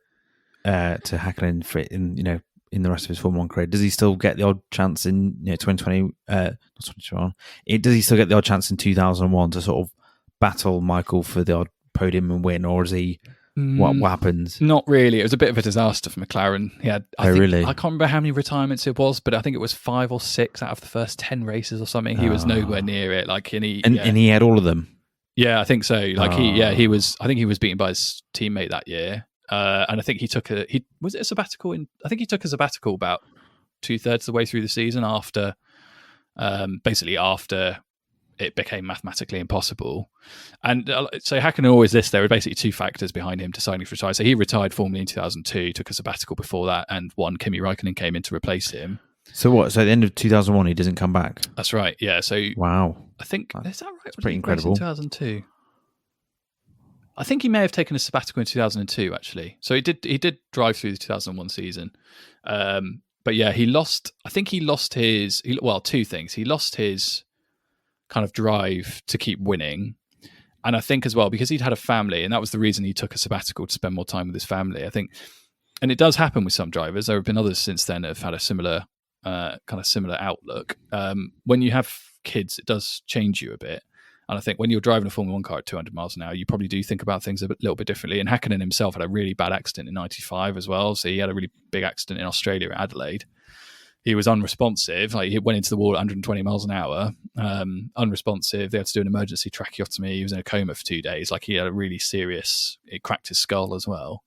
Hakkinen in the rest of his Formula 1 career? Does he still get the odd chance in 2020? Not 2021. Does he still get the odd chance in 2001 to sort of battle Michael for the odd podium and win, or is he? What happens? Not really. It was a bit of a disaster for McLaren. He had, really? I can't remember how many retirements it was, but I think it was 5 or 6 out of the first 10 races or something. He was nowhere near it. And he had all of them. Yeah, I think so. He was. I think he was beaten by his teammate that year, and I think he took a sabbatical. I think he took a sabbatical about 2/3 of the way through the season after it became mathematically impossible. And so Hakkinen always lists there were basically 2 factors behind him deciding to retire. So he retired formally in 2002, took a sabbatical before that, and Kimi Räikkönen came in to replace him. So what? So at the end of 2001, he doesn't come back? That's right, yeah. So wow. I think, is that right? That's pretty incredible. 2002. I think he may have taken a sabbatical in 2002, actually. So he did drive through the 2001 season. But yeah, I think he lost his, 2 things. He lost his kind of drive to keep winning. And I think as well, because he'd had a family, and that was the reason he took a sabbatical, to spend more time with his family, I think. And it does happen with some drivers. There have been others since then that have had a similar outlook. When you have kids, it does change you a bit. And I think when you're driving a Formula 1 car at 200 miles an hour, you probably do think about things a little bit differently. And Hakkinen himself had a really bad accident in 95 as well. So he had a really big accident in Australia at Adelaide. He was unresponsive. He went into the wall at 120 miles an hour, unresponsive. They had to do an emergency tracheotomy. He was in a coma for 2 days. He had a really serious, it cracked his skull as well.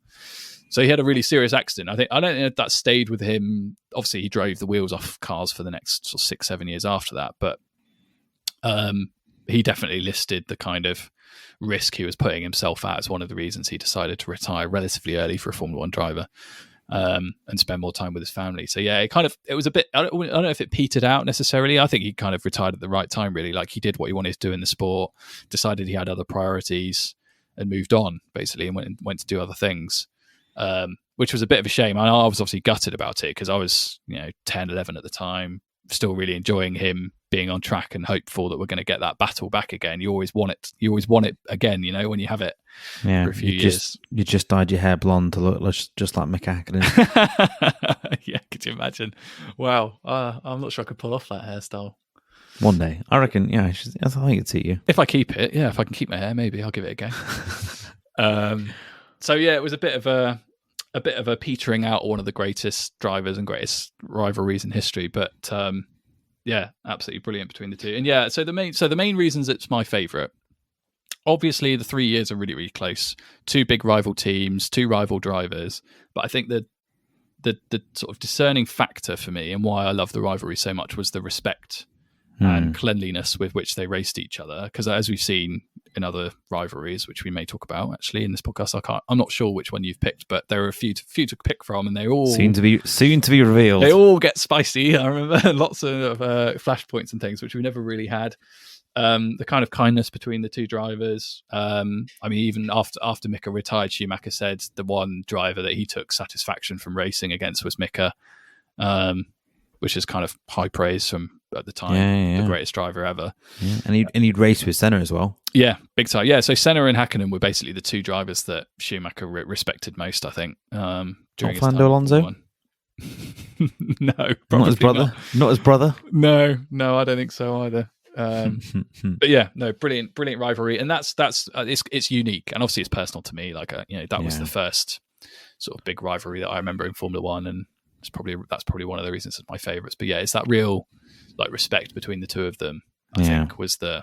So he had a really serious accident. I don't know if that stayed with him. Obviously, he drove the wheels off cars for the next sort of 6-7 years after that. But he definitely listed the kind of risk he was putting himself at as one of the reasons he decided to retire relatively early for a Formula 1 driver. And spend more time with his family. So yeah, it was a bit, I don't know if it petered out necessarily. I think he kind of retired at the right time, really. He did what he wanted to do in the sport, decided he had other priorities, and moved on basically, and went to do other things, which was a bit of a shame. I was obviously gutted about it because I was 10, 11 at the time, still really enjoying him being on track and hopeful that we're going to get that battle back again. You always want it again, when you have it for a few years. You just dyed your hair blonde to look just like Mika Hakkinen. Yeah, could you imagine? Wow, I'm not sure I could pull off that hairstyle. One day, I reckon. Yeah, I think it'd suit you if I keep it. Yeah, if I can keep my hair, maybe I'll give it a go. So yeah, it was a bit of a petering out of one of the greatest drivers and greatest rivalries in history, but yeah, absolutely brilliant between the two. And yeah, so the main reasons it's my favourite obviously the 3 years are really, really close. Two big rival teams, two rival drivers. But I think that the sort of discerning factor for me and why I love the rivalry so much was the respect and cleanliness with which they raced each other. Because as we've seen in other rivalries, which we may talk about actually in this podcast, I'm not sure which one you've picked, but there are a few to pick from, and they all soon to be revealed. They all get spicy. I remember lots of flashpoints and things, which we never really had. The kind of kindness between the two drivers. I mean, even after Mika retired, Schumacher said the one driver that he took satisfaction from racing against was Mika, which is kind of high praise from, at the time, the greatest driver ever. Yeah. And he'd race with Senna as well. Yeah, big time. Yeah, so Senna and Hakkinen were basically the two drivers that Schumacher respected most, I think. During Fernando Alonso? No, not his brother. Not his brother. No, I don't think so either. But yeah, no, brilliant rivalry, and that's it's unique, and obviously it's personal to me. Like that was the first sort of big rivalry that I remember in Formula One, and that's probably one of the reasons it's my favourites. But yeah, it's that real like respect between the two of them. I think was the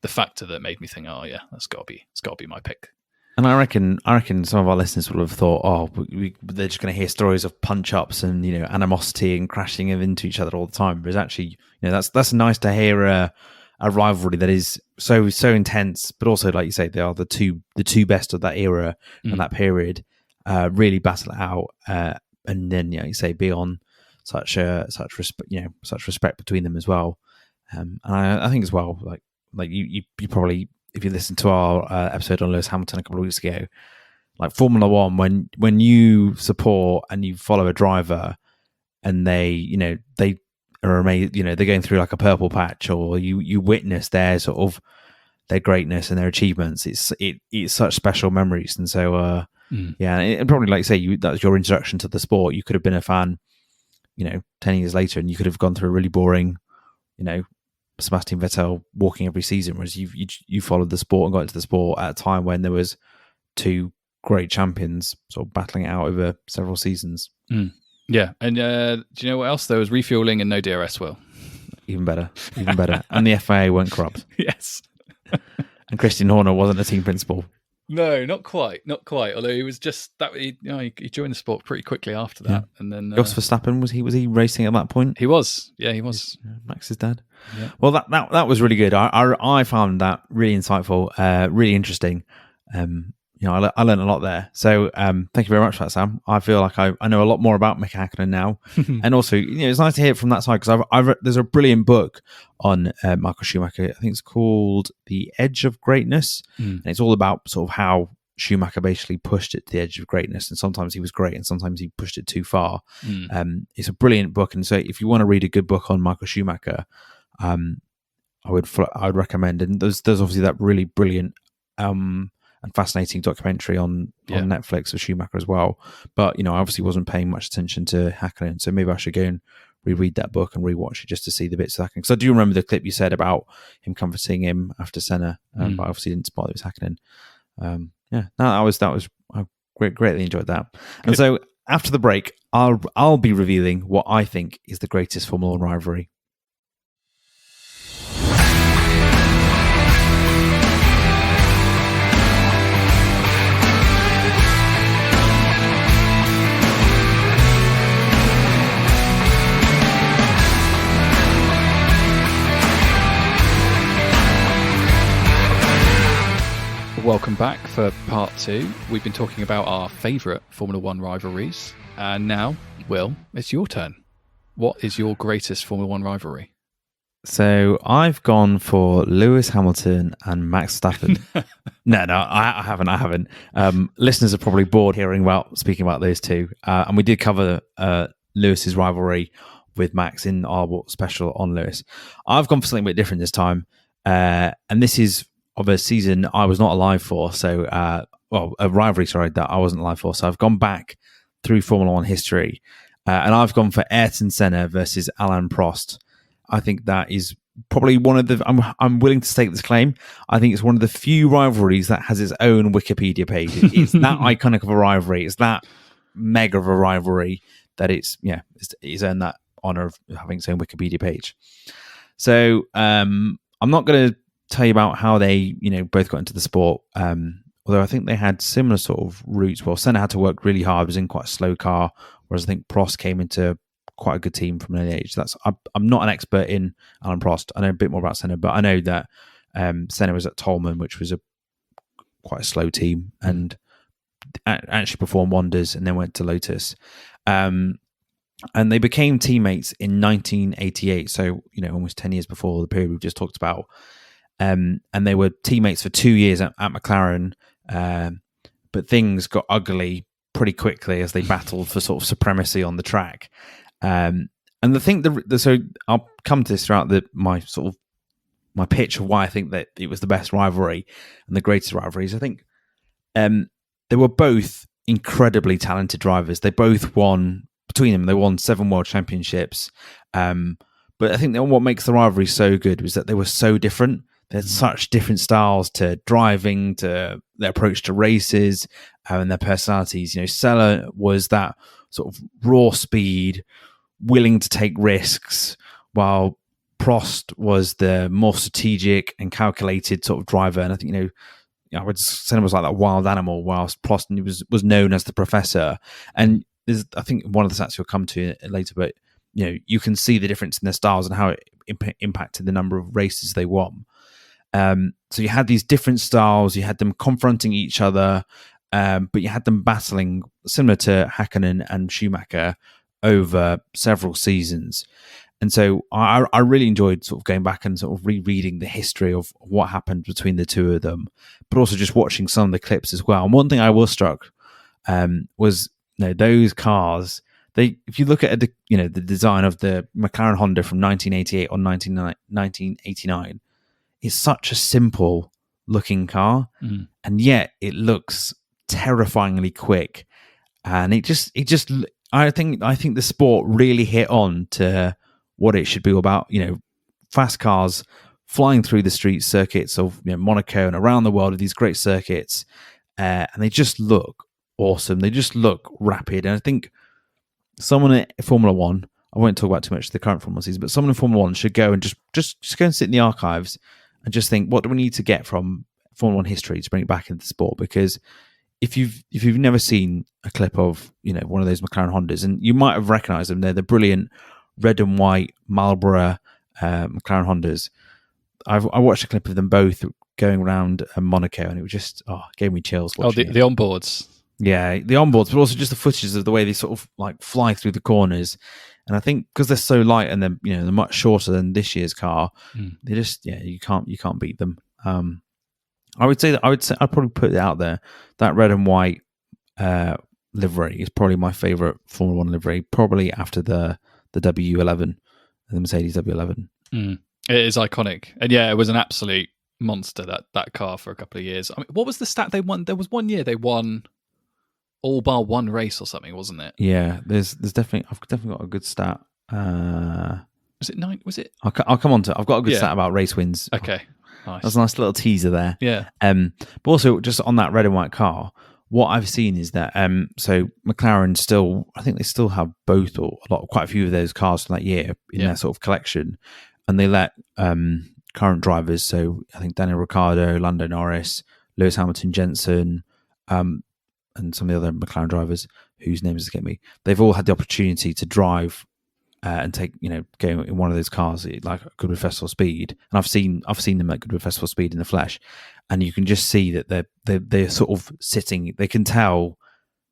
factor that made me think, oh yeah, that's got to be my pick. And I reckon some of our listeners would have thought, oh, they're just going to hear stories of punch-ups and animosity and crashing into each other all the time. But it's actually, that's nice to hear a rivalry that is so intense, but also, like you say, they are the two best of that era and that period. Really battle it out, and then you say be on such respect between them as well. And I think as well, like you probably, if you listen to our episode on Lewis Hamilton a couple of weeks ago, like Formula One, when you support and you follow a driver and they are amazing, they're going through like a purple patch, or you witness their sort of their greatness and their achievements, it's such special memories. And so and probably, like you say, that was your introduction to the sport. You could have been a fan 10 years later, and you could have gone through a really boring Sebastian Vettel walking every season, whereas you followed the sport and got into the sport at a time when there was two great champions sort of battling it out over several seasons. Yeah, and do you know what else? There was refueling and no DRS well. Even better. And the FIA weren't corrupt. Yes. And Christian Horner wasn't a team principal. No, not quite. Although he was just that. He joined the sport pretty quickly after that, and then Jos Verstappen, was he racing at that point? He was. Yeah, he was. Max's dad. Yeah. Well, that was really good. I found that really insightful, really interesting. I learned a lot there. So thank you very much for that, Sam. I feel like I know a lot more about Mika Hakkinen now, and also it's nice to hear it from that side, because I've read, there's a brilliant book on Michael Schumacher. I think it's called The Edge of Greatness, and it's all about sort of how Schumacher basically pushed it to the edge of greatness, and sometimes he was great and sometimes he pushed it too far. It's a brilliant book, and so if you want to read a good book on Michael Schumacher, I would recommend. And there's obviously that really brilliant and fascinating documentary on Netflix of Schumacher as well. But I obviously wasn't paying much attention to Hakkinen, so maybe I should go and reread that book and rewatch it just to see the bits of Hakkinen. Because I do remember the clip you said about him comforting him after Senna, but I obviously didn't spot it was Hakkinen. That was I greatly enjoyed that. Good. And so after the break, I'll be revealing what I think is the greatest Formula One rivalry. Welcome back for part 2. We've been talking about our favourite Formula One rivalries, and now, Will, it's your turn. What is your greatest Formula One rivalry? So I've gone for Lewis Hamilton and Max Verstappen. No, I haven't. Listeners are probably bored speaking about those two, and we did cover Lewis's rivalry with Max in our special on Lewis. I've gone for something a bit different this time, and this is of a season I was not alive for, so a rivalry, that I wasn't alive for. So I've gone back through Formula One history, and I've gone for Ayrton Senna versus Alain Prost. I think that is probably one of the. I'm willing to stake this claim. I think it's one of the few rivalries that has its own Wikipedia page. It's that iconic of a rivalry. It's that mega of a rivalry that it's earned that honor of having its own Wikipedia page. So I'm not going to tell you about how they, both got into the sport. Although I think they had similar sort of routes. Well, Senna had to work really hard, was in quite a slow car, whereas I think Prost came into quite a good team from an early age. I'm not an expert in Alan Prost. I know a bit more about Senna, but I know that Senna was at Tolman, which was quite a slow team, and actually performed wonders, and then went to Lotus. And they became teammates in 1988, so almost 10 years before the period we've just talked about. And they were teammates for 2 years at McLaren, but things got ugly pretty quickly as they battled for sort of supremacy on the track. And the thing, so I'll come to this throughout my pitch of why I think that it was the best rivalry and the greatest rivalries. I think they were both incredibly talented drivers. They both won, between them, they won 7 world championships. But I think that what makes the rivalry so good was that they were so different. They had such different styles to driving, to their approach to races, and their personalities. Senna was that sort of raw speed, willing to take risks, while Prost was the more strategic and calculated sort of driver. And I think, Senna was like that wild animal, whilst Prost was known as the professor. And there's, I think, one of the stats you'll come to later, but you can see the difference in their styles and how it impacted the number of races they won. So you had these different styles, you had them confronting each other, but you had them battling, similar to Häkkinen and Schumacher, over several seasons. And so I really enjoyed sort of going back and sort of rereading the history of what happened between the two of them, but also just watching some of the clips as well. And one thing I was struck was those cars. If you look at the design of the McLaren Honda from 1988 or 1989, it's such a simple looking car, and yet it looks terrifyingly quick. And it just I think the sport really hit on to what it should be about. Fast cars flying through the street circuits of Monaco and around the world of these great circuits, and they just look awesome. They just look rapid, and I think someone at Formula One, I won't talk about too much of the current Formula season, but someone in Formula One should go and just go and sit in the archives and just think, what do we need to get from Formula One history to bring it back into the sport? Because if you've never seen a clip of one of those McLaren Hondas, and you might have recognised them, they're the brilliant red and white Marlboro McLaren Hondas. I watched a clip of them both going around Monaco, and it was just gave me chills. The onboards. Yeah, the onboards, but also just the footage of the way they sort of like fly through the corners. And I think because they're so light and they're much shorter than this year's car, they just you can't beat them. I'd probably put it out there that red and white livery is probably my favorite Formula One livery, probably after the W11, the Mercedes W11. It is iconic, and it was an absolute monster that car for a couple of years. I mean, what was the stat they won? There was one year they won all bar one race or something, wasn't it? Yeah, I've definitely got a good stat. Was it 9? Was it? I'll come on to it. I've got a good stat about race wins. Okay, nice. That's a nice little teaser there. Yeah. But also just on that red and white car, what I've seen is that so McLaren I think they still have both or quite a few of those cars from that year in their sort of collection, and they let current drivers, so I think Daniel Ricciardo, Lando Norris, Lewis Hamilton, Jensen, and some of the other McLaren drivers whose names escape me, they've all had the opportunity to drive and take, go in one of those cars like Goodwood Festival Speed. And I've seen them at Goodwood Festival Speed in the flesh, and you can just see that they're sort of sitting. They can tell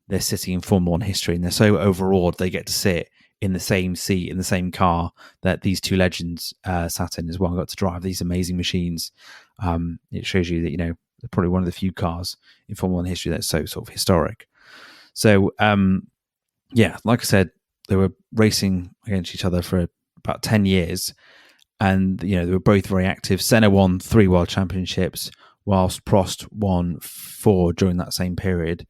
they're sitting in Formula One history, and they're so overawed they get to sit in the same seat in the same car that these two legends sat in as well. And got to drive these amazing machines. It shows you that they're probably one of the few cars in Formula One history that's so sort of historic. So, like I said, they were racing against each other for about 10 years. And, they were both very active. Senna won 3 world championships, whilst Prost won 4 during that same period.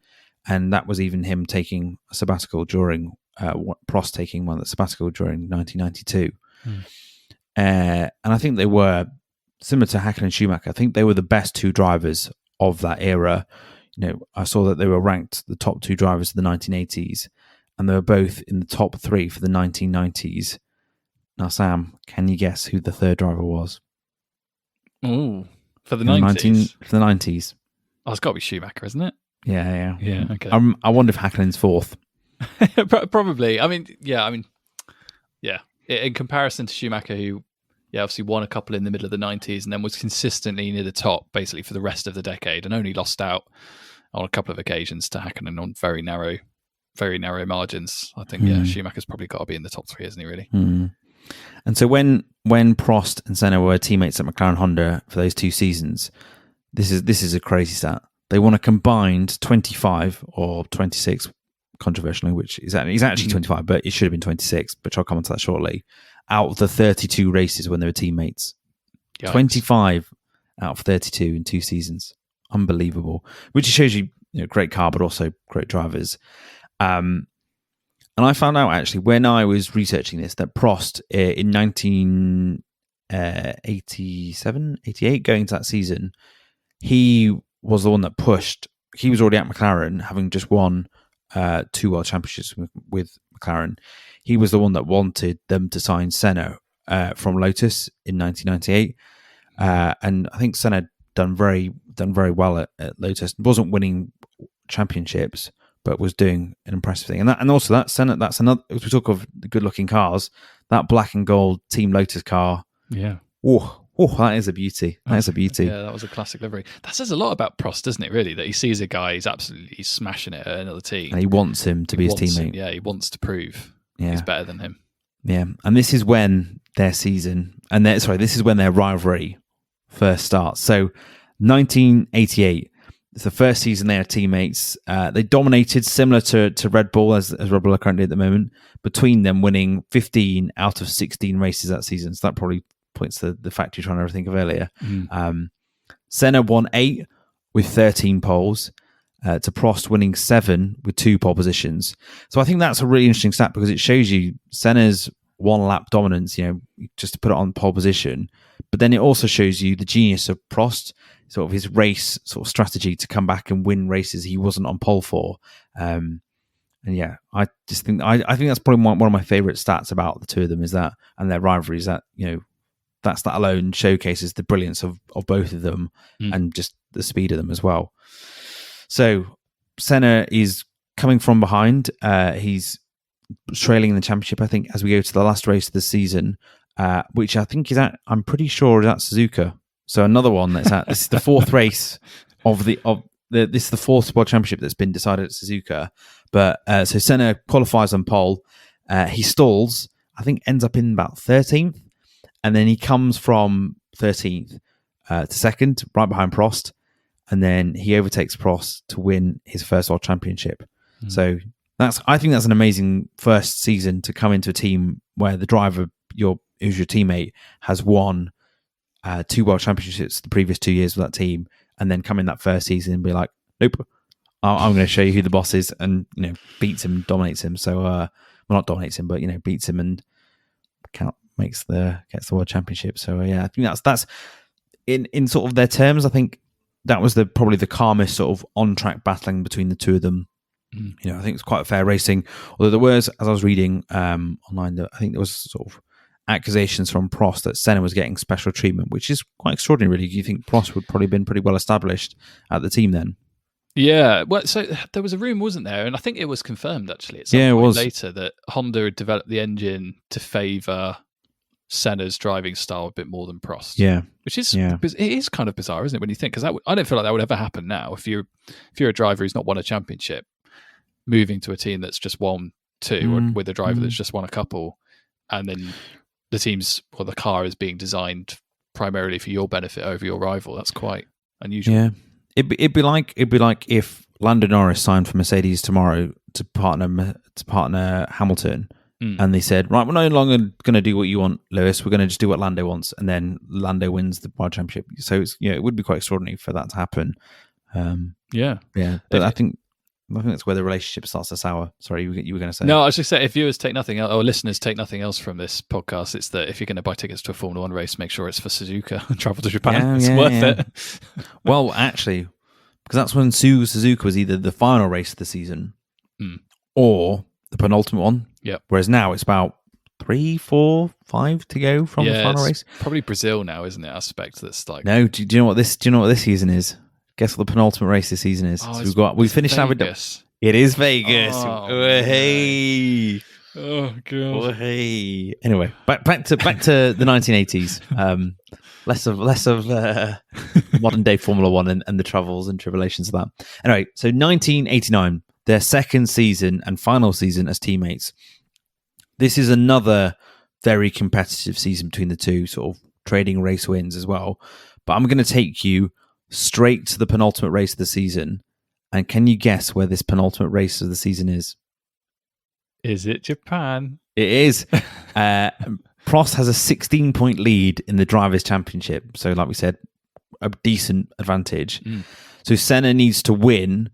And that was even him taking a sabbatical during, Prost taking one sabbatical during 1992. And I think they were, similar to Häkkinen and Schumacher, I think they were the best 2 drivers of that era. I saw that they were ranked the top 2 drivers of the 1980s, and they were both in the top 3 for the 1990s. Now, Sam, can you guess who the third driver was? Oh, For the 90s? For the 90s. Oh, it's got to be Schumacher, isn't it? Yeah. Okay. I wonder if Häkkinen's fourth. Probably. In comparison to Schumacher, who obviously won a couple in the middle of the 90s and then was consistently near the top basically for the rest of the decade and only lost out on a couple of occasions to Häkkinen on very narrow margins. I think Schumacher's probably got to be in the top three, isn't he? Really. And so when Prost and Senna were teammates at McLaren Honda for those 2 seasons, this is a crazy stat. They won a combined 25 or 26, controversially, which is actually 25, but it should have been 26. But I'll come on to that shortly. Out of the 32 races when they were teammates, Yikes. 25 out of 32 in 2 seasons. Unbelievable. Which shows you great car, but also great drivers. And I found out actually when I was researching this that Prost in 1987, 88, going to that season, he was the one that pushed. He was already at McLaren, having just won 2 world championships with McLaren. He was the one that wanted them to sign Senna from Lotus in 1998, and I think Senna done very well at Lotus. Wasn't winning championships, but was doing an impressive thing. And also that Senna, that's another. As we talk of the good-looking cars, that black and gold Team Lotus car. Yeah. Oh, that is a beauty. That is a beauty. Yeah, that was a classic livery. That says a lot about Prost, doesn't it, really? That he sees a guy, he's absolutely smashing it at another team. And he wants him to be his teammate. He wants to prove he's better than him. Yeah, and this is when their season, this is when their rivalry first starts. So 1988, it's the first season they are teammates. They dominated, similar to Red Bull, as Red Bull are currently at the moment, between them winning 15 out of 16 races that season. So that probably points to the fact you're trying to think of earlier. Senna won 8 with 13 poles, to Prost winning 7 with 2 pole positions. So I think that's a really interesting stat because it shows you Senna's 1 lap dominance, just to put it on pole position. But then it also shows you the genius of Prost, sort of his race sort of strategy to come back and win races he wasn't on pole for. I just think I think that's probably one of my favorite stats about the two of them is that, and their rivalries, that that alone showcases the brilliance of both of them and just the speed of them as well. So Senna is coming from behind. He's trailing in the championship, I think, as we go to the last race of the season, which I think I'm pretty sure is at Suzuka. So another one that's at, this is the 4th race this is the 4th World Championship that's been decided at Suzuka. But so Senna qualifies on pole. He stalls, I think ends up in about 13th. And then he comes from 13th to 2nd, right behind Prost. And then he overtakes Prost to win his first World Championship. So I think that's an amazing first season to come into a team where the driver, who's your teammate, has won 2 World Championships the previous 2 years with that team, and then come in that first season and be like, nope, I'm going to show you who the boss is, and beats him, dominates him. So, well, not dominates him, but beats him and gets the World Championship. So I think that's in sort of their terms. I think that was probably the calmest sort of on track battling between the two of them. I think it's quite fair racing. Although there was, as I was reading online, I think there was sort of accusations from Prost that Senna was getting special treatment, which is quite extraordinary, really. Do you think Prost would probably been pretty well established at the team then? Yeah, well, so there was a rumour, wasn't there? And I think it was confirmed actually at some point later that Honda had developed the engine to favour Senna's driving style a bit more than Prost. Yeah, which is it is kind of bizarre, isn't it? When you think, because I don't feel like that would ever happen now. If you're a driver who's not won a championship, moving to a team that's just won 2, or with a driver that's just won a couple, and then the car is being designed primarily for your benefit over your rival. That's quite unusual. Yeah, it'd be like if Lando Norris signed for Mercedes tomorrow to partner Hamilton. And they said, right, we're no longer going to do what you want, Lewis. We're going to just do what Lando wants, and then Lando wins the World Championship. So it would be quite extraordinary for that to happen. Yeah. But I think that's where the relationship starts to sour. Sorry, you were going to say. No, I was just saying, if viewers take nothing else, or listeners take nothing else from this podcast, it's that if you're going to buy tickets to a Formula 1 race, make sure it's for Suzuka and travel to Japan. It's worth it. Well, actually, because that's when Suzuka was either the final race of the season or the penultimate one. Yeah. Whereas now it's about 3, 4, 5 to go from the final race. Probably Brazil now, isn't it? I suspect that's like. No, do you know what this? Do you know what this season is? Guess what the penultimate race this season is? Oh, So we finished Vegas. It is Vegas. Oh, hey. Oh god. Oh, hey. Anyway, back to the 1980s. Less of modern day Formula One and the troubles and tribulations of that. Anyway, so 1989, their second season and final season as teammates. This is another very competitive season between the two, sort of trading race wins as well. But I'm going to take you straight to the penultimate race of the season. And can you guess where this penultimate race of the season is? Is it Japan? It is. Prost has a 16-point lead in the Drivers' Championship. So, like we said, a decent advantage. So Senna needs to win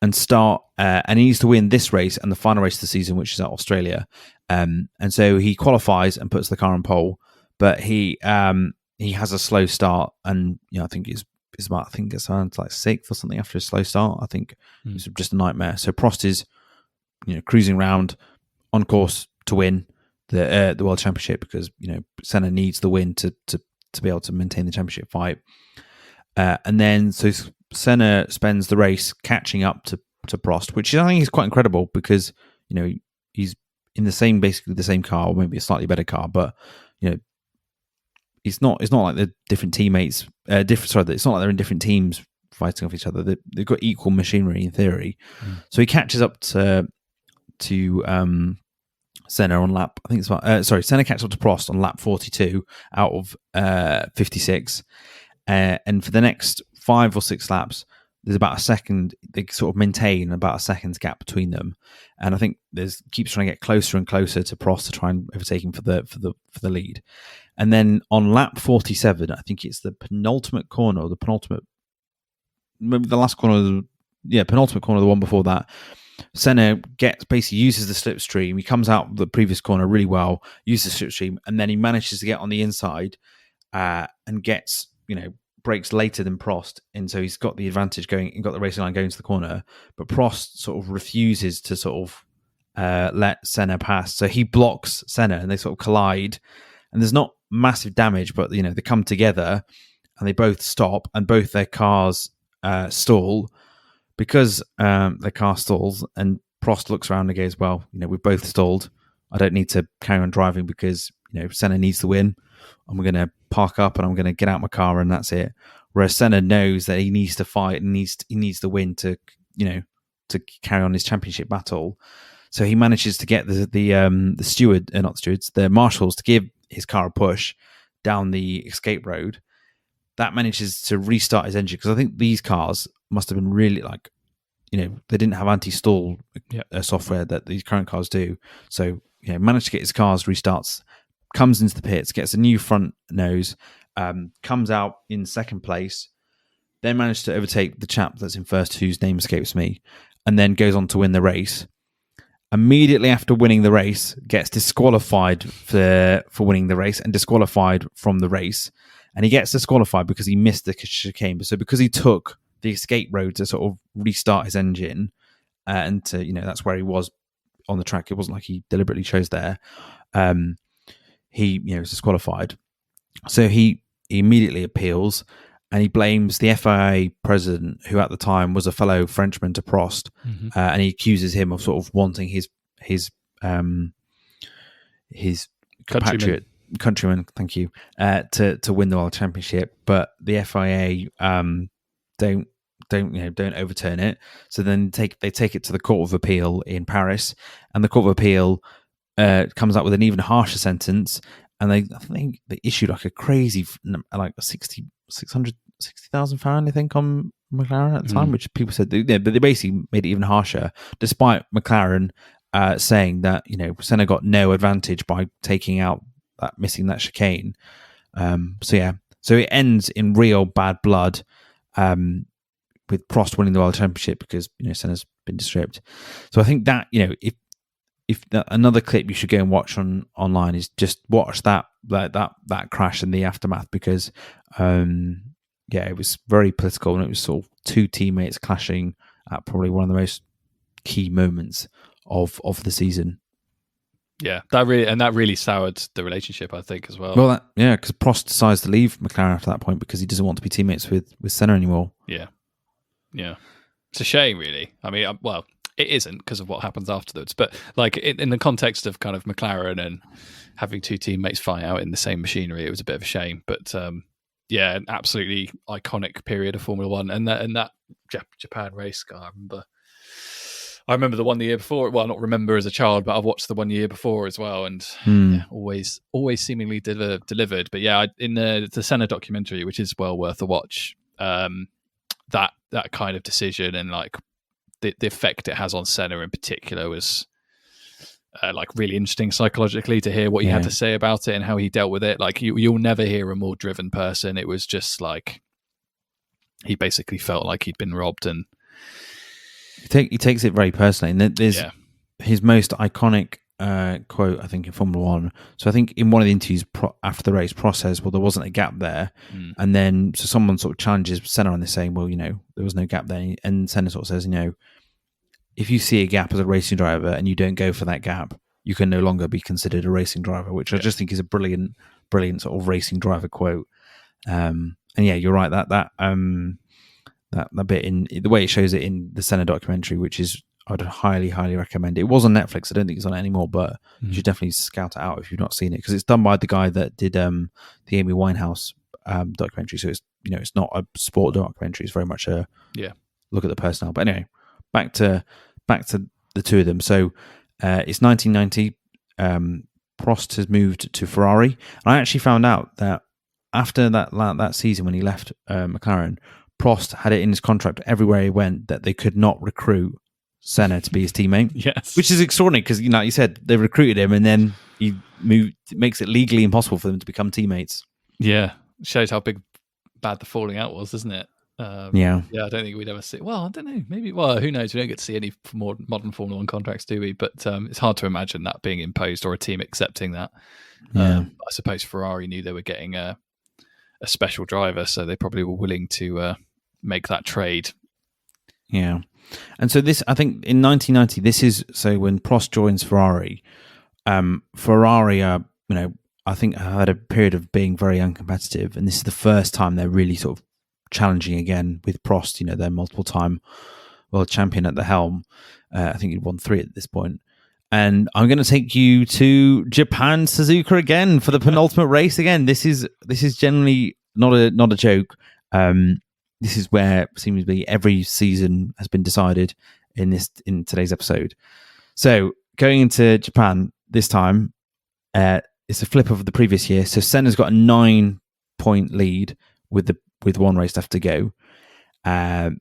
and start, and he needs to win this race and the final race of the season, which is at Australia. And so he qualifies and puts the car on pole, but he has a slow start, and I think it's around like 6th or something after a slow start. I think it's just a nightmare. So Prost is cruising around on course to win the World Championship because Senna needs the win to be able to maintain the championship fight. And then so Senna spends the race catching up to Prost, which I think is quite incredible because he's in basically the same car, or maybe a slightly better car, but it's not like they're different teammates. It's not like they're in different teams fighting off each other. They've got equal machinery in theory. So he catches up to Senna on lap. I think it's about. Senna catches up to Prost on lap 42 out of 56, and for the next 5 or 6 laps, there's about a second. They sort of maintain about a second's gap between them, and I think keeps trying to get closer and closer to Prost to try and overtake him for the lead. And then on lap 47, I think it's the penultimate corner, or maybe the last corner, penultimate corner, the one before that. Senna basically uses the slipstream. He comes out the previous corner really well, uses the slipstream, and then he manages to get on the inside and gets, brakes later than Prost. And so he's got the advantage going and got the racing line going to the corner. But Prost sort of refuses to sort of let Senna pass. So he blocks Senna and they sort of collide. And there's not massive damage, but they come together and they both stop and both their cars stall. Because the car stalls and Prost looks around and goes, well, we've both stalled. I don't need to carry on driving because, Senna needs to win. I'm going to park up and I'm going to get out my car and that's it. Whereas Senna knows that he needs to fight and he needs to win to carry on his championship battle. So he manages to get the marshals to give his car a push down the escape road. That manages to restart his engine because I think these cars must have been really they didn't have anti-stall software that these current cars do. So managed to get his cars restarts, comes into the pits, gets a new front nose, comes out in second place, then managed to overtake the chap that's in first, whose name escapes me, and then goes on to win the race. Immediately after winning the race, gets disqualified for winning the race and disqualified from the race. And he gets disqualified because he missed the chicane. So because he took the escape road to sort of restart his engine, and to, that's where he was on the track. It wasn't like he deliberately chose there. He was disqualified. So he immediately appeals and he blames the FIA president, who at the time was a fellow Frenchman to Prost, and he accuses him of sort of wanting his countryman, thank you, to win the World Championship. But the FIA don't overturn it. So then they take it to the Court of Appeal in Paris, and the Court of Appeal comes up with an even harsher sentence. And I think they issued like a crazy, like 60,000 fine, I think, on McLaren at the time, which people said, but they basically made it even harsher, despite McLaren saying that Senna got no advantage by missing that chicane. So it ends in real bad blood, with Prost winning the World Championship because Senna's been stripped. So I think that if another clip you should go and watch online is just watch that crash and the aftermath, because it was very political and it was sort of two teammates clashing at probably one of the most key moments of the season. Yeah, that really soured the relationship, I think, as well. Well, because Prost decides to leave McLaren after that point because he doesn't want to be teammates with Senna anymore. Yeah. It's a shame, really. I mean, well, it isn't because of what happens afterwards, but like in the context of kind of McLaren and having two teammates fight out in the same machinery, it was a bit of a shame. But an absolutely iconic period of Formula One, and that Japan race car. I remember the one the year before. Well, not remember as a child, but I've watched the one year before as well, and always seemingly delivered. But yeah, in the Senna documentary, which is well worth a watch, that kind of decision and like the effect it has on Senna in particular was like really interesting psychologically to hear what he had to say about it and how he dealt with it. Like you'll never hear a more driven person. It was just like he basically felt like he'd been robbed, and he takes it very personally. And there's his most iconic quote, I think, in Formula One. So I think in one of the interviews after the race, Prost says, well, there wasn't a gap there. And then so someone sort of challenges Senna on this, saying, well, there was no gap there. And Senna sort of says, if you see a gap as a racing driver and you don't go for that gap, you can no longer be considered a racing driver, which I just think is a brilliant sort of racing driver quote. And yeah, you're right, that bit in the way it shows it in the Senna documentary, which is, I'd highly recommend it. It was on Netflix. I don't think it's on it anymore, but you should definitely scout it out if you've not seen it, because it's done by the guy that did the Amy Winehouse documentary. So it's it's not a sport documentary. It's very much a look at the personnel. But anyway, back to the two of them. So it's 1990. Prost has moved to Ferrari, and I actually found out that after that season when he left McLaren, Prost had it in his contract everywhere he went that they could not recruit Senna to be his teammate. Yes, which is extraordinary because like you said, they recruited him and then he moved. It makes it legally impossible for them to become teammates. Yeah, shows how bad the falling out was, doesn't it? I don't think we'd ever see. Well, I don't know. Maybe. Well, who knows? We don't get to see any more modern Formula One contracts, do we? But it's hard to imagine that being imposed or a team accepting that. I suppose Ferrari knew they were getting a special driver, so they probably were willing to make that trade. Yeah. And so this, I think in 1990, this is, so when Prost joins Ferrari, Ferrari are, I think had a period of being very uncompetitive. And this is the first time they're really sort of challenging again with Prost, their multiple time world champion at the helm. I think he'd won 3 at this point. And I'm going to take you to Japan Suzuka again for the penultimate race again. This is generally not a joke. This is where seemingly every season has been decided in today's episode. So going into Japan this time, it's a flip of the previous year. So Senna's got a 9-point lead with one race left to go, and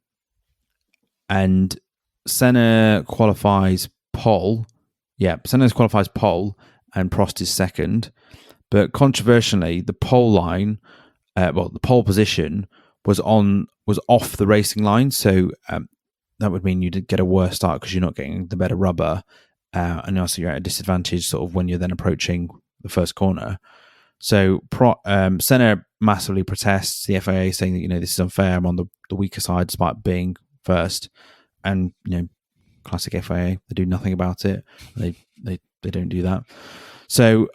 Senna qualifies pole. Yeah, Senna qualifies pole, and Prost is second. But controversially, the pole line, the pole position was off the racing line, so that would mean you did get a worse start because you're not getting the better rubber, and also you're at a disadvantage sort of when you're then approaching the first corner. So Senna massively protests the FIA, saying that this is unfair. I'm on the weaker side despite being first, and classic FIA, they do nothing about it. They don't do that. So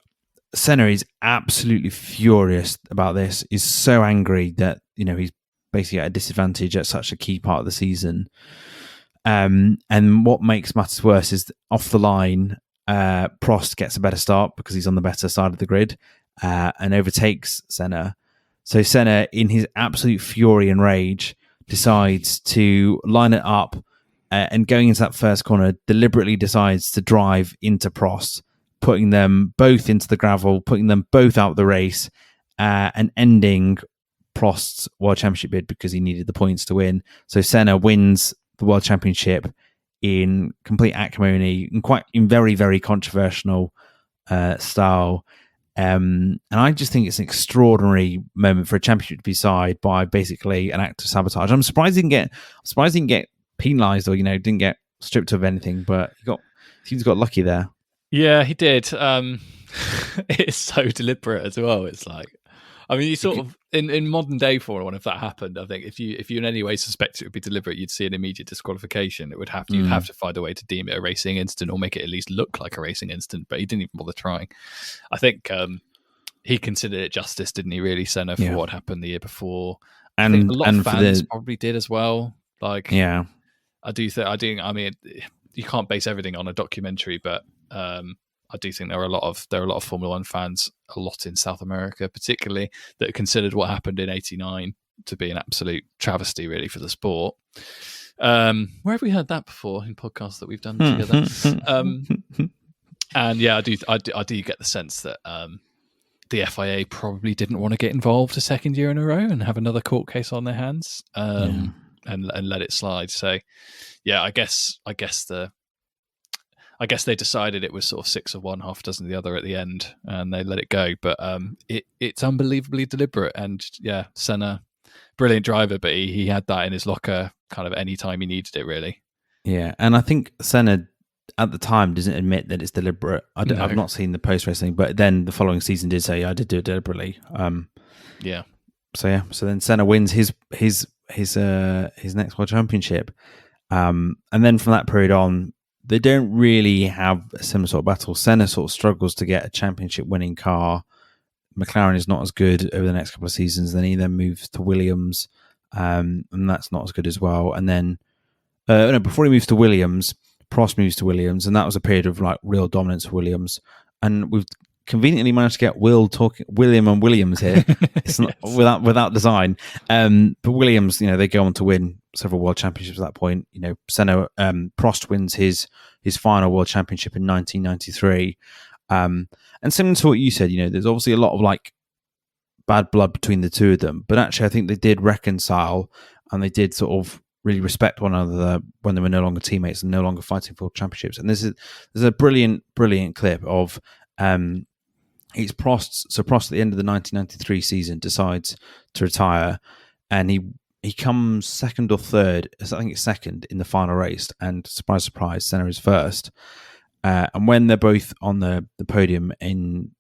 Senna is absolutely furious about this. He's so angry that he's basically at a disadvantage at such a key part of the season. And what makes matters worse is off the line, Prost gets a better start because he's on the better side of the grid, and overtakes Senna. So Senna, in his absolute fury and rage, decides to line it up, and going into that first corner, deliberately decides to drive into Prost, putting them both into the gravel, putting them both out of the race, and ending Prost's World Championship bid because he needed the points to win. So Senna wins the World Championship in complete acrimony, in very, very controversial style. And I just think it's an extraordinary moment for a championship to be decided by basically an act of sabotage. I'm surprised he didn't get penalised or didn't get stripped of anything, but he's got lucky there. Yeah, he did. It's so deliberate as well. It's like, I mean, you sort of in modern day Formula One, if that happened, I think if you in any way suspect it would be deliberate, you'd see an immediate disqualification. It would have to you'd have to find a way to deem it a racing incident or make it at least look like a racing incident. But he didn't even bother trying. I think he considered it justice, didn't he? Really, Senna, for what happened the year before. And I think a lot of fans probably did as well. Like, yeah, I do think I mean, you can't base everything on a documentary, but I do think there are a lot of Formula One fans, a lot in South America, particularly, that considered what happened in '89 to be an absolute travesty, really, for the sport. Where have we heard that before in podcasts that we've done together? And yeah, I do get the sense that the FIA probably didn't want to get involved a second year in a row and have another court case on their hands, and let it slide. So, yeah, I guess they decided it was sort of 6 of one, half a dozen of the other at the end, and they let it go. But it's unbelievably deliberate. And yeah, Senna, brilliant driver, but he had that in his locker kind of any time he needed it, really. Yeah, and I think Senna at the time doesn't admit that it's deliberate. I've not seen the post-race thing, but then the following season did say, I did do it deliberately. Yeah. So then Senna wins his next world championship. And then from that period on, they don't really have a similar sort of battle. Senna sort of struggles to get a championship winning car. McLaren is not as good over the next couple of seasons. Then he moves to Williams, and that's not as good as well. And then before he moves to Williams, Prost moves to Williams, and that was a period of like real dominance for Williams. And we've conveniently managed to get William and Williams here. It's not without design. But Williams, they go on to win several world championships at that point. Senna, Prost wins his final world championship in 1993. And similar to what you said, there's obviously a lot of like bad blood between the two of them. But actually, I think they did reconcile, and they did sort of really respect one another when they were no longer teammates and no longer fighting for championships. And there's a brilliant clip of it's Prost. So Prost at the end of the 1993 season decides to retire, and he comes second or third. I think it's second in the final race, and surprise, surprise, Senna is first. And when they're both on the podium in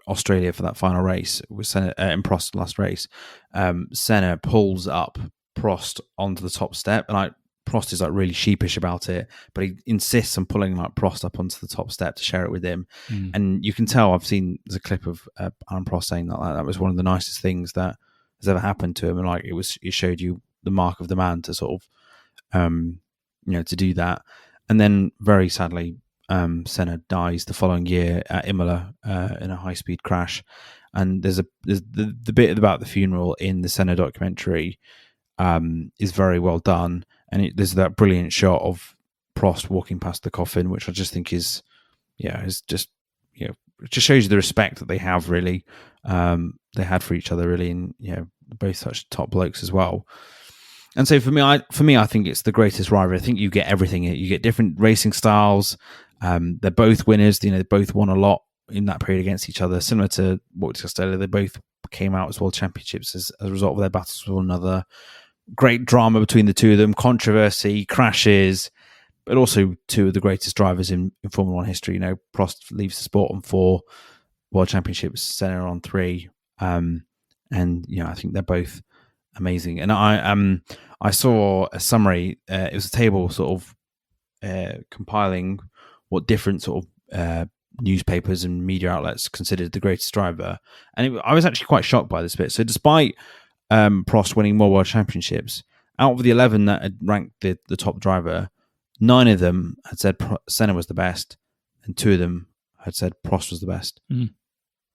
Australia for that final race, with Senna in Prost's last race, Senna pulls up Prost onto the top step, and Prost is like really sheepish about it, but he insists on pulling like Prost up onto the top step to share it with him. And you can tell, there's a clip of Alan Prost saying that was one of the nicest things that has ever happened to him, and like it showed you the mark of the man to sort of to do that. And then very sadly, Senna dies the following year at Imola in a high-speed crash. And there's the bit about the funeral in the Senna documentary is very well done, and there's that brilliant shot of Prost walking past the coffin, which I just think is just it just shows you the respect that they have, really. They had for each other, really, and both such top blokes as well. And so for me, I think it's the greatest rivalry. I think you get everything. You get different racing styles. They're both winners. They both won a lot in that period against each other. Similar to what we discussed earlier, they both came out as world championships as a result of their battles with one another. Great drama between the two of them, controversy, crashes, but also two of the greatest drivers in Formula One history. Prost leaves the sport on 4 world championships, Senna on 3. And I think they're both amazing. And I saw a summary. It was a table sort of compiling what different sort of newspapers and media outlets considered the greatest driver, and I was actually quite shocked by this bit. So despite Prost winning more world championships, out of the 11 that had ranked the top driver, 9 of them had said Senna was the best, and 2 of them had said Prost was the best,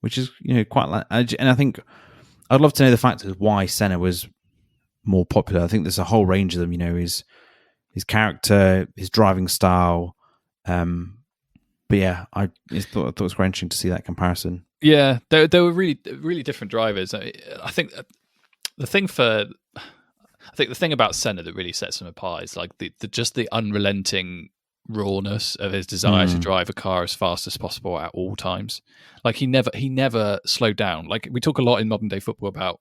which is quite. And I think I'd love to know the factors why Senna was more popular. I think there's a whole range of them. His character, his driving style. But yeah, I thought it was quite interesting to see that comparison. Yeah, they were really, really different drivers. I think the thing about Senna that really sets him apart is like the unrelenting rawness of his desire to drive a car as fast as possible at all times. Like he never slowed down. Like we talk a lot in modern day Formula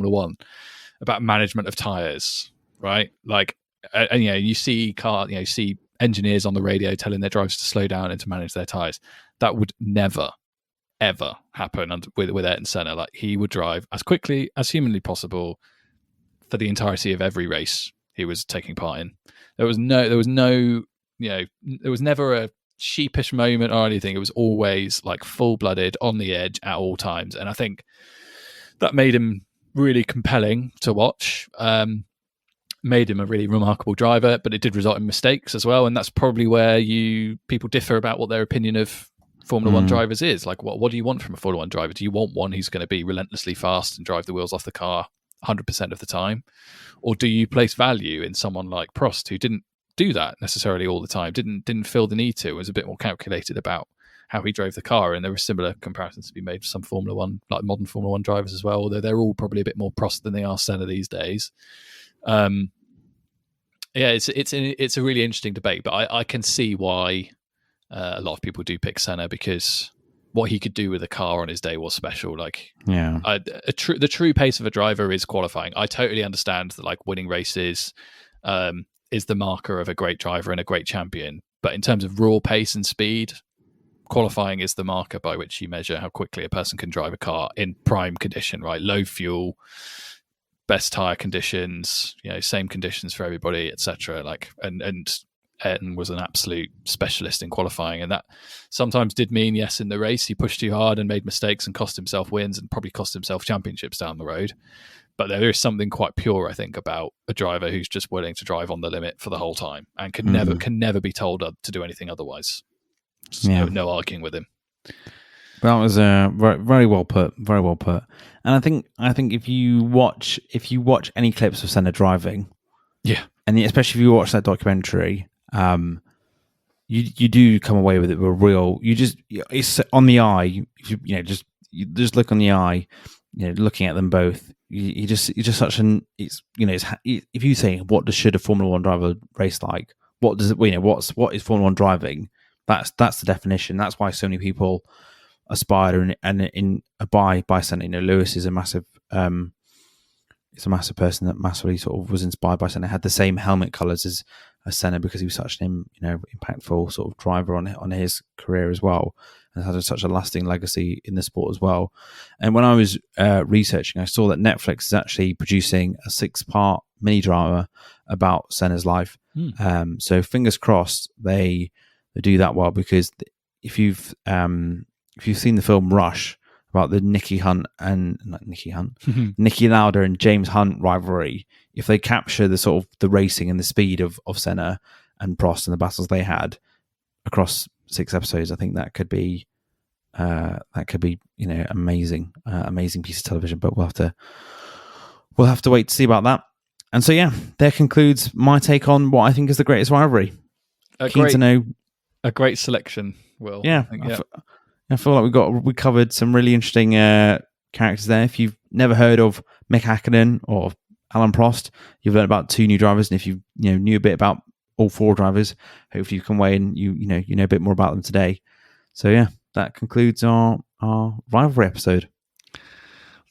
One about management of tires, right? Like, and you see engineers on the radio telling their drivers to slow down and to manage their tires. That would never, ever happen with Ayrton Senna. Like, he would drive as quickly as humanly possible for the entirety of every race he was taking part in. There was never a sheepish moment or anything. It was always like full-blooded, on the edge at all times. And I think that made him really compelling to watch. Made him a really remarkable driver, but it did result in mistakes as well. And that's probably where people differ about what their opinion of Formula One drivers is. Like, what do you want from a Formula One driver? Do you want one who's going to be relentlessly fast and drive the wheels off the car 100% of the time? Or do you place value in someone like Prost, who didn't do that necessarily all the time, didn't feel the need to, was a bit more calculated about how he drove the car? And there were similar comparisons to be made for some Formula One, like modern Formula One drivers as well, although they're all probably a bit more Prost than they are Senna these days. It's a really interesting debate, but I can see why a lot of people do pick Senna, because what he could do with the car on his day was special. Like, the true pace of a driver is qualifying. I totally understand that, like, winning races is the marker of a great driver and a great champion, but in terms of raw pace and speed, qualifying is the marker by which you measure how quickly a person can drive a car in prime condition, right? Low fuel, best tire conditions, same conditions for everybody, etc. Like, and Ayrton was an absolute specialist in qualifying, and that sometimes did mean, yes, in the race he pushed too hard and made mistakes and cost himself wins and probably cost himself championships down the road. But there is something quite pure, I think, about a driver who's just willing to drive on the limit for the whole time and can never be told to do anything otherwise. No arguing with him. That was very, very well put. Very well put. And I think if you watch any clips of Senna driving, and especially if you watch that documentary, you do come away with it with a real. It's on the eye. If you just look on the eye, looking at them both. You just such an. It's if you say should a Formula One driver race like? What does it? What is Formula One driving? That's the definition. That's why so many people aspire and buy Senna. Lewis is a massive person that massively sort of was inspired by Senna. Had the same helmet colours as Senna because he was such an impactful sort of driver on his career as well, and had such a lasting legacy in the sport as well. And when I was researching, I saw that Netflix is actually producing a 6-part mini drama about Senna's life. So fingers crossed they do that well, because if you've seen the film Rush about the Niki Lauda and James Hunt rivalry, if they capture the sort of the racing and the speed of Senna and Prost and the battles they had across 6 episodes, I think that could be amazing piece of television. But we'll have to wait to see about that. And so there concludes my take on what I think is the greatest rivalry. Keen to know. A great selection, Will. Yeah, I feel like we covered some really interesting characters there. If you've never heard of Mick Hakkinen or Alan Prost, you've learned about 2 new drivers, and if you knew a bit about all 4 drivers, hopefully you come away and you know a bit more about them today. So that concludes our rivalry episode.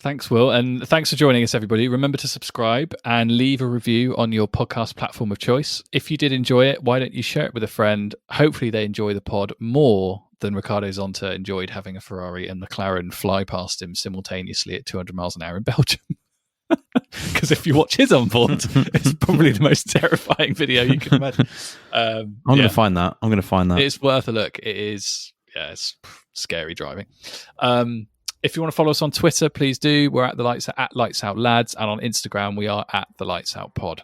Thanks, Will, and thanks for joining us, everybody. Remember to subscribe and leave a review on your podcast platform of choice. If you did enjoy it, why don't you share it with a friend? Hopefully they enjoy the pod more than Ricardo Zonta enjoyed having a Ferrari and McLaren fly past him simultaneously at 200 miles an hour in Belgium. Because if you watch his onboard, it's probably the most terrifying video you can imagine. I'm going to find that. It's worth a look. It is, it's scary driving. If you want to follow us on Twitter, please do. We're at Lights Out Lads, and on Instagram we are at The Lights Out Pod.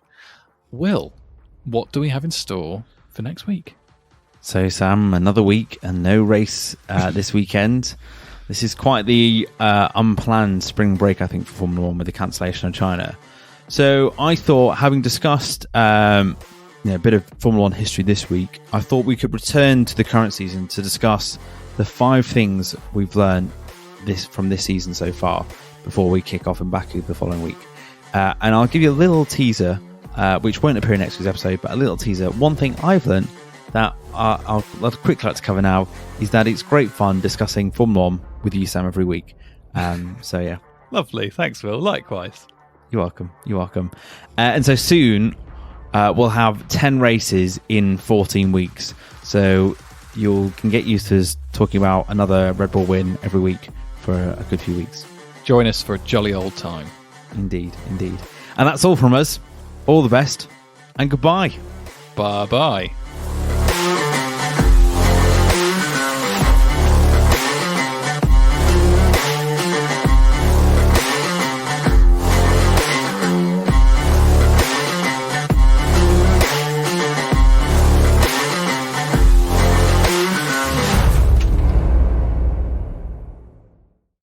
Will, what do we have in store for next week? So, Sam, another week and no race this weekend. This is quite the unplanned spring break, I think, for Formula One with the cancellation of China. So I thought, having discussed a bit of Formula One history this week, I thought we could return to the current season to discuss the 5 things we've learned from this season so far before we kick off in Baku the following week. And I'll give you a little teaser, which won't appear in next week's episode, but a little teaser. One thing I've learned that I'll quickly like to cover now is that it's great fun discussing Formula One with you, Sam, every week. Lovely. Thanks, Will. Likewise. You're welcome. And so soon we'll have 10 races in 14 weeks. So you can get used to us talking about another Red Bull win every week for a good few weeks. Join us for a jolly old time. Indeed. And that's all from us. All the best, and goodbye. Bye-bye.